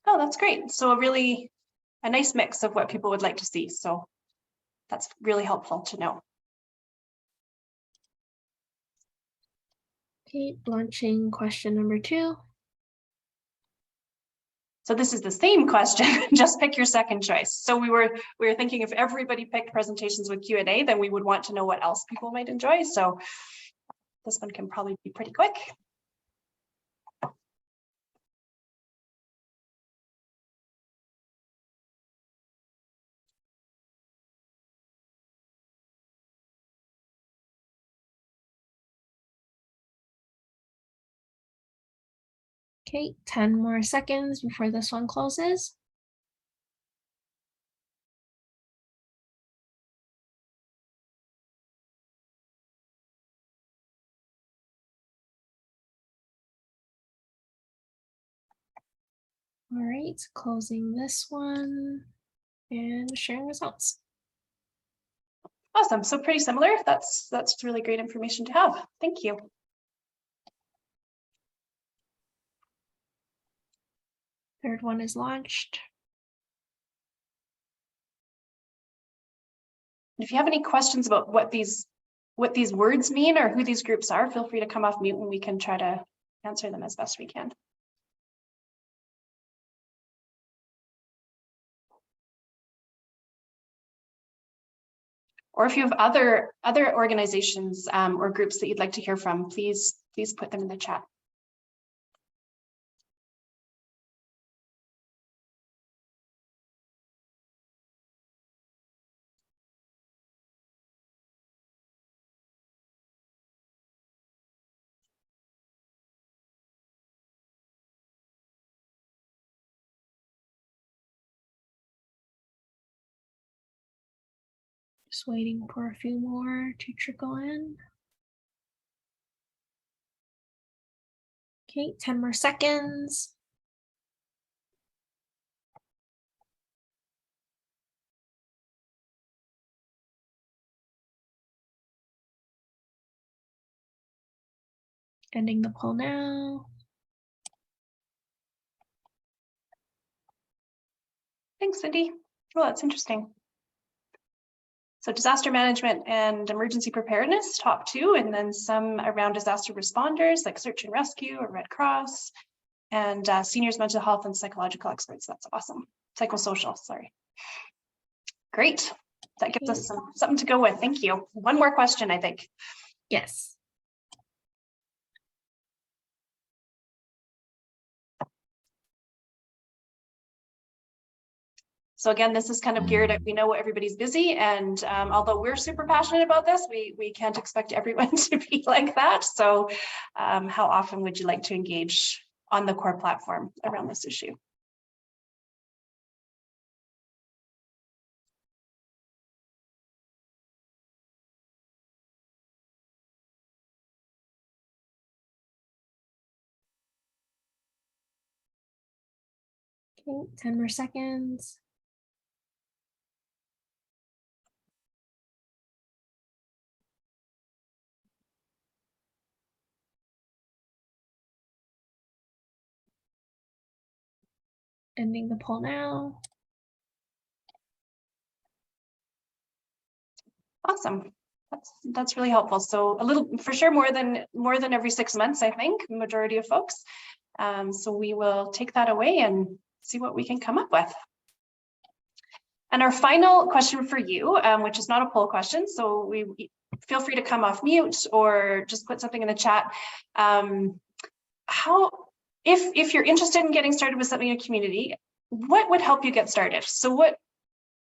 Oh, that's great. So a nice mix of what people would like to see. So that's really helpful to know. Okay, launching question number 2. So this is the same question, just pick your second choice. So we were thinking if everybody picked presentations with Q&A, then we would want to know what else people might enjoy. So this one can probably be pretty quick. Okay, 10 more seconds before this one closes. All right, closing this one and sharing results. Awesome, so pretty similar. That's really great information to have. Thank you. Third one is launched. If you have any questions about what these words mean or who these groups are, feel free to come off mute and we can try to answer them as best we can. Or if you have other organizations or groups that you'd like to hear from, please put them in the chat. Just waiting for a few more to trickle in. Okay, 10 more seconds. Ending the poll now. Thanks, Cindy. Well, that's interesting. So disaster management and emergency preparedness, top 2, and then some around disaster responders like search and rescue or Red Cross, and seniors, mental health, and psychological experts. That's awesome. Psychosocial, sorry. Great. That gives us something to go with. Thank you. One more question, I think. Yes. So again, this is kind of geared at, we know everybody's busy, and although we're super passionate about this, we can't expect everyone to be like that. So how often would you like to engage on the core platform around this issue? Okay, 10 more seconds. Ending the poll now. Awesome. That's really helpful. So a little, for sure, more than every 6 months, I think, majority of folks. So we will take that away and see what we can come up with. And our final question for you, which is not a poll question, so we feel free to come off mute or just put something in the chat. If you're interested in getting started with something in a community, what would help you get started? So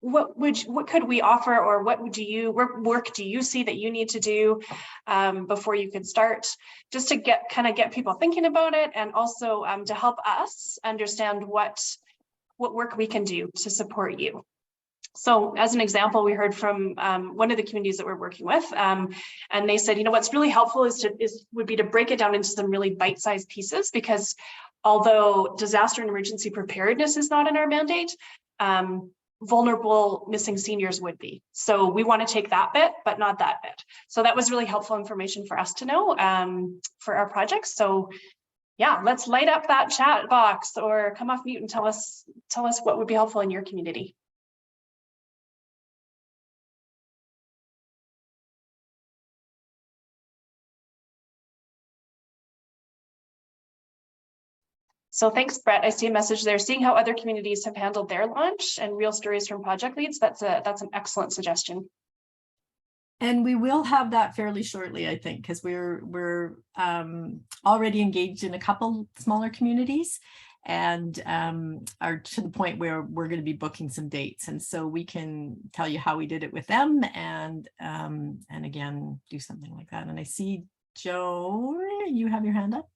what could we offer, or what work do you see that you need to do before you could start, just to get people thinking about it, and also to help us understand what work we can do to support you. So as an example, we heard from one of the communities that we're working with, and they said, you know, what's really helpful would be to break it down into some really bite-sized pieces, because although disaster and emergency preparedness is not in our mandate, vulnerable missing seniors would be. So we want to take that bit, but not that bit. So that was really helpful information for us to know for our projects. So yeah, let's light up that chat box or come off mute and tell us what would be helpful in your community. So thanks, Brett. I see a message there. Seeing how other communities have handled their launch and real stories from project leads, that's an excellent suggestion. And we will have that fairly shortly, I think, because we're already engaged in a couple smaller communities, and are to the point where we're going to be booking some dates, and so we can tell you how we did it with them, and again do something like that. And I see Joan, you have your hand up.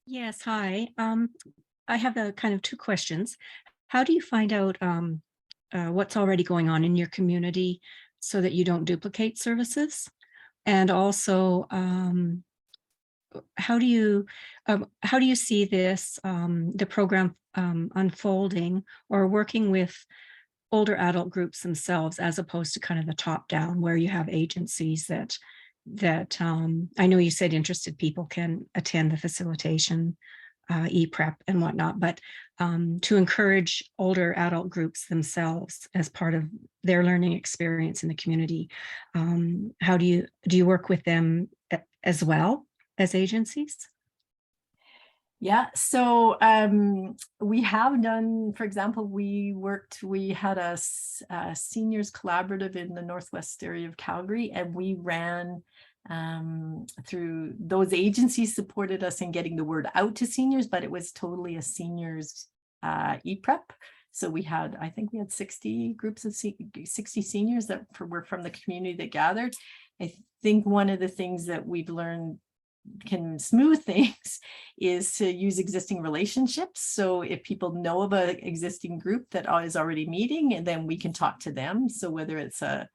Yes, hi. I have a kind of two questions. How do you find out what's already going on in your community so that you don't duplicate services? And also, how do you see this, the program unfolding or working with older adult groups themselves, as opposed to kind of the top down, where you have agencies that I know you said interested people can attend the facilitation, e-prep and whatnot, but to encourage older adult groups themselves as part of their learning experience in the community. How do you work with them as well as agencies? Yeah, so we have done, for example, we had a seniors collaborative in the northwest area of Calgary, and we ran through those agencies, supported us in getting the word out to seniors, but it was totally a seniors e-prep. So I think we had 60 groups of 60 seniors that were from the community that gathered. I think one of the things that we've learned can smooth things is to use existing relationships. So if people know of an existing group that is already meeting, and then we can talk to them. So whether it's a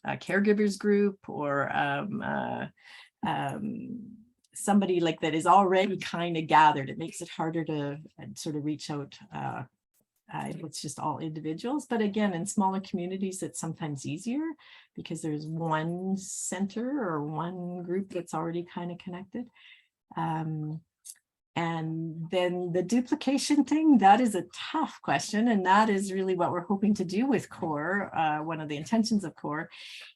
caregivers group or somebody like that is already kind of gathered, it makes it harder to sort of reach out. It's just all individuals, but again, in smaller communities, it's sometimes easier because there's one center or one group that's already kind of connected. And then the duplication thing, that is a tough question. And that is really what we're hoping to do with CORE. One of the intentions of CORE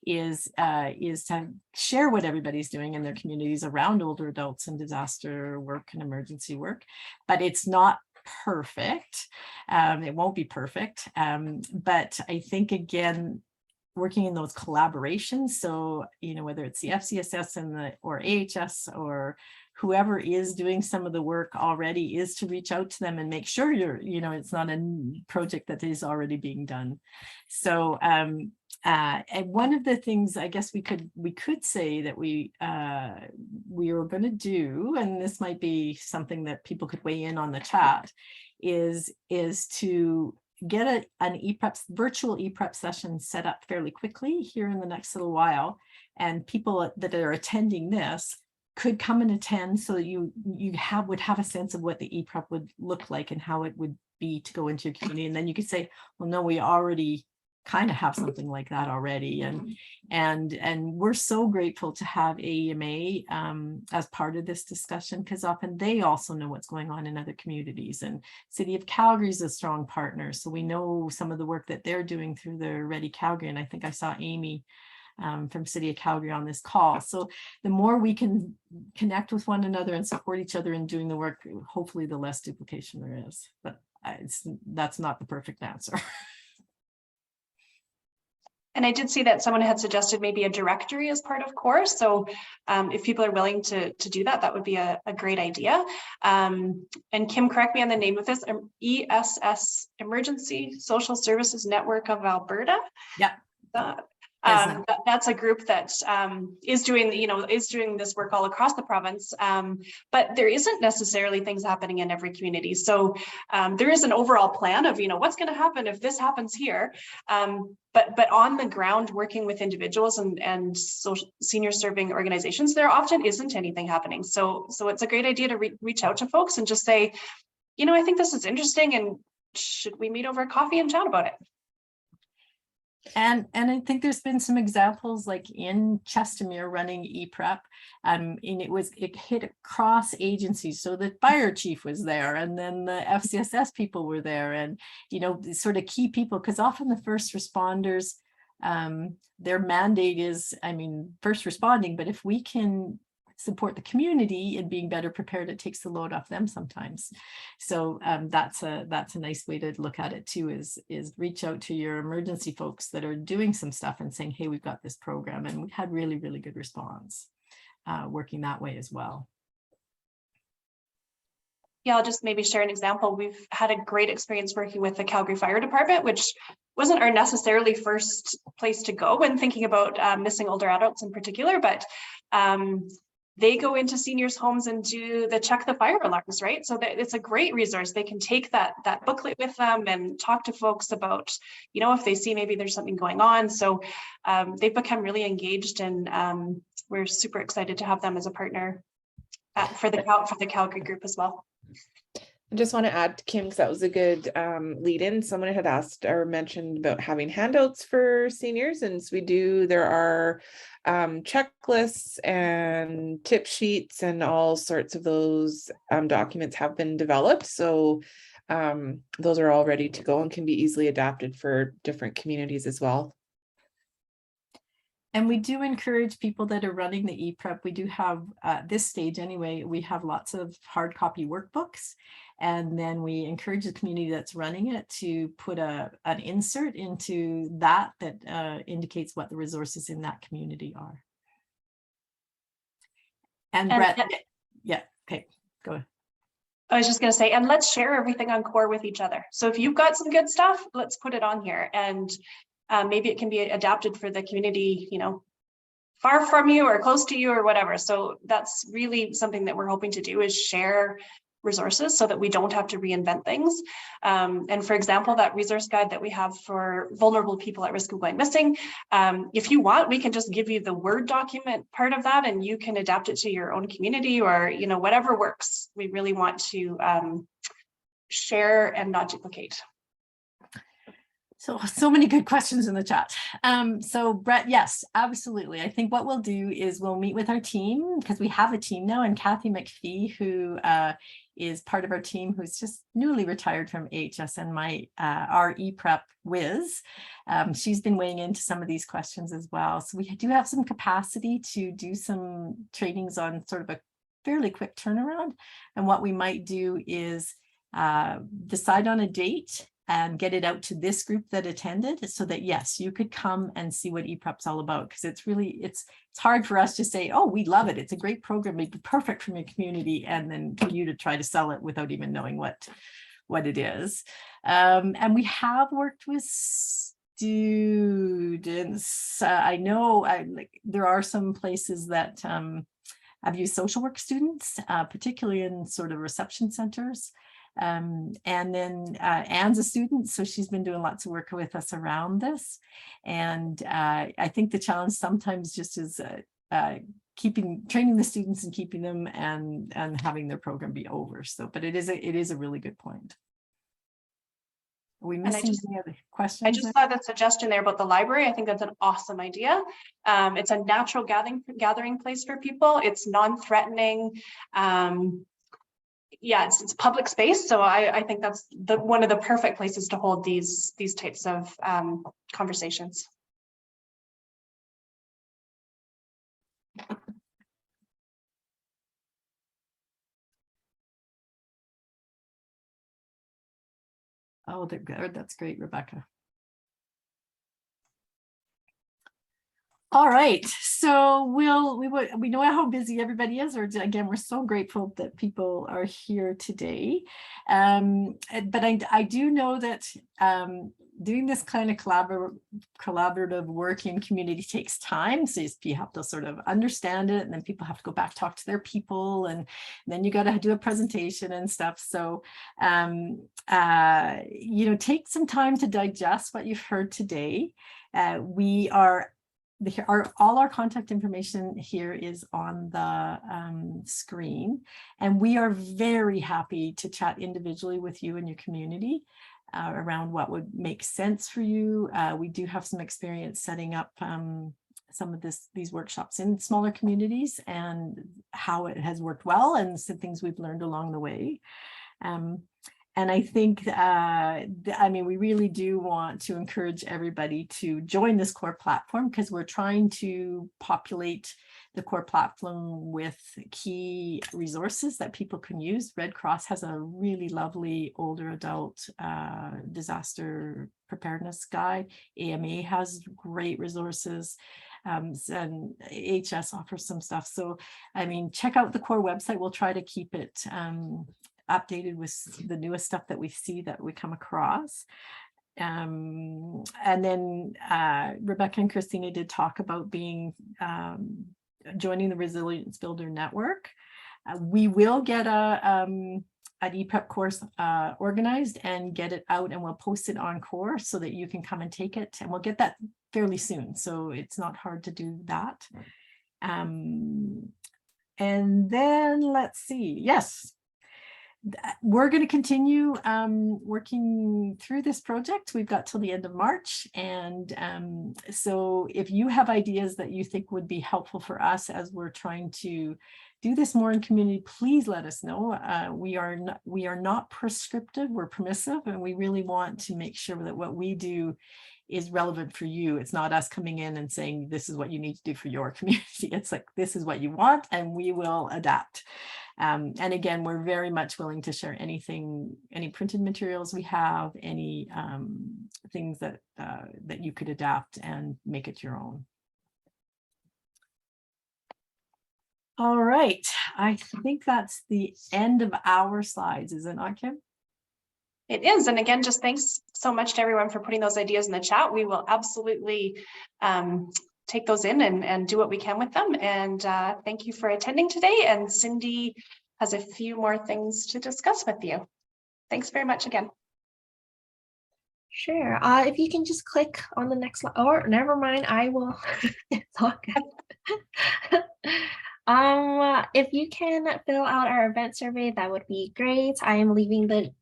is to share what everybody's doing in their communities around older adults and disaster work and emergency work, but it's not perfect. It won't be perfect. But I think, again, working in those collaborations. So, you know, whether it's the FCSS and or AHS or whoever is doing some of the work already, is to reach out to them and make sure it's not a project that is already being done. So, and one of the things I guess we could say that we are going to do, and this might be something that people could weigh in on the chat, is to get an virtual ePrep session set up fairly quickly here in the next little while, and people that are attending this could come and attend, so you would have a sense of what the ePrep would look like and how it would be to go into your community. And then you could say, well, no, we already kind of have something like that already. And we're so grateful to have AEMA as part of this discussion, because often they also know what's going on in other communities. And City of Calgary is a strong partner, so we know some of the work that they're doing through the Ready Calgary. And I think I saw Amy from City of Calgary on this call. So the more we can connect with one another and support each other in doing the work, hopefully the less duplication there is. But that's not the perfect answer. And I did see that someone had suggested maybe a directory as part of course. So if people are willing to do that, that would be a great idea. And Kim, correct me on the name of this, ESS, Emergency Social Services Network of Alberta. Yeah. That's a group that is doing this work all across the province, but there isn't necessarily things happening in every community. So there is an overall plan of what's going to happen if this happens here, but on the ground, working with individuals and senior serving organizations, there often isn't anything happening. So it's a great idea to reach out to folks and just say, I think this is interesting, and should we meet over coffee and chat about it? And I think there's been some examples like in Chestermere running ePrep, and it hit across agencies. So the fire chief was there, and then the FCSS people were there, and sort of key people, because often the first responders, their mandate is, first responding, but if we can support the community in being better prepared, it takes the load off them sometimes. So that's a nice way to look at it too, is reach out to your emergency folks that are doing some stuff and saying, hey, we've got this program. And we had really, really good response working that way as well. Yeah, I'll just maybe share an example. We've had a great experience working with the Calgary Fire Department, which wasn't our necessarily first place to go when thinking about missing older adults in particular, but they go into seniors' homes and do the check the fire alarms, right? So that it's a great resource. They can take that booklet with them and talk to folks about, if they see maybe there's something going on. So they've become really engaged, and we're super excited to have them as a partner for the Calgary group as well. I just want to add, Kim, because that was a good lead in. Someone had asked or mentioned about having handouts for seniors, and so we do. There are checklists and tip sheets and all sorts of those documents have been developed. So those are all ready to go and can be easily adapted for different communities as well. And we do encourage people that are running the ePrep. We do have, at this stage anyway, we have lots of hard copy workbooks. And then we encourage the community that's running it to put an insert into that indicates what the resources in that community are. And Brett, yeah, okay, go ahead. I was just going to say, and let's share everything on CORE with each other. So if you've got some good stuff, let's put it on here, and maybe it can be adapted for the community, far from you or close to you or whatever. So that's really something that we're hoping to do, is share resources so that we don't have to reinvent things. And for example, that resource guide that we have for vulnerable people at risk of going missing, if you want, we can just give you the Word document part of that, and you can adapt it to your own community, or whatever works. We really want to share and not duplicate. So many good questions in the chat. So Brett, yes, absolutely. I think what we'll do is we'll meet with our team, because we have a team now, and Kathy McPhee, who is part of our team, who's just newly retired from AHS and our ePrep whiz. She's been weighing into some of these questions as well. So we do have some capacity to do some trainings on sort of a fairly quick turnaround. And what we might do is decide on a date and get it out to this group that attended, so that yes, you could come and see what ePrep's all about, because it's hard for us to say, oh, we love it, it's a great program, it'd be perfect from your community, and then for you to try to sell it without even knowing what it is. And we have worked with students. I know there are some places that I've used social work students, particularly in sort of reception centers. And then Anne's a student, so she's been doing lots of work with us around this. And I think the challenge sometimes just is training the students and keeping them and having their program be over. So, but it is a really good point. Are we missing any other questions? I just saw that suggestion there about the library. I think that's an awesome idea. It's a natural gathering place for people. It's non-threatening. Yeah, it's public space. So I think that's one of the perfect places to hold these types of conversations. Oh, that's great, Rebecca. All right, so we know how busy everybody is, or again, we're so grateful that people are here today. But I do know that doing this kind of collaborative work in community takes time. So you have to sort of understand it, and then people have to go back, talk to their people, and then you got to do a presentation and stuff. So, take some time to digest what you've heard today. All our contact information here is on the screen, and we are very happy to chat individually with you and your community around what would make sense for you. We do have some experience setting up some of these workshops in smaller communities and how it has worked well, and some things we've learned along the way. And I think, we really do want to encourage everybody to join this core platform, because we're trying to populate the core platform with key resources that people can use. Red Cross has a really lovely older adult disaster preparedness guide. AMA has great resources. And HS offers some stuff. So, check out the core website. We'll try to keep it updated with the newest stuff that we see that we come across. And then Rebecca and Christina did talk about joining the Resilience Builder Network. We will get an ePrep course organized and get it out, and we'll post it on Core so that you can come and take it, and we'll get that fairly soon, so it's not hard to do that. And then let's see, yes, we're going to continue working through this project. We've got till the end of March. And so if you have ideas that you think would be helpful for us as we're trying to do this more in community, please let us know. We are not prescriptive, we're permissive, and we really want to make sure that what we do is relevant for you. It's not us coming in and saying, this is what you need to do for your community. It's like, this is what you want, and we will adapt. And again, we're very much willing to share any printed materials we have, any things that you could adapt and make it your own. All right, I think that's the end of our slides, is it not, Kim? It is. And again, just thanks so much to everyone for putting those ideas in the chat. We will absolutely take those in and do what we can with them. And thank you for attending today. And Cindy has a few more things to discuss with you. Thanks very much again. Sure. If you can just click on the next slide, or never mind, I will talk. If you can fill out our event survey, that would be great. I am leaving the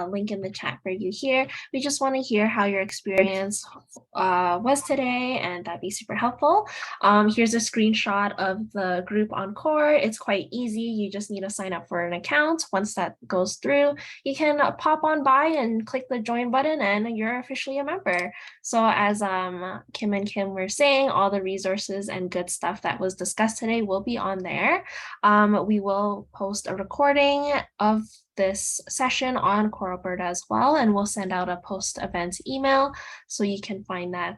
link in the chat for you here. We just want to hear how your experience was today, and that'd be super helpful. Here's a screenshot of the group on Core. It's quite easy. You just need to sign up for an account. Once that goes through, you can pop on by and click the join button, and you're officially a member. So as Kim and Kim were saying, all the resources and good stuff that was discussed today will be on there. We will post a recording of this session on Core Alberta as well, and we'll send out a post-event email so you can find that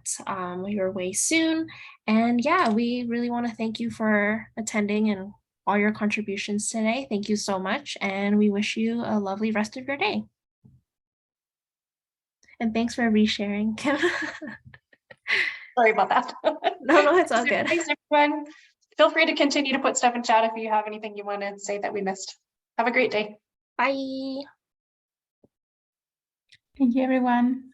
your way soon. And yeah, we really want to thank you for attending and all your contributions today. Thank you so much, and we wish you a lovely rest of your day. And thanks for resharing, Kim. Sorry about that. No, it's all good. Thanks, everyone. Feel free to continue to put stuff in chat if you have anything you want to say that we missed. Have a great day. Bye. Thank you, everyone.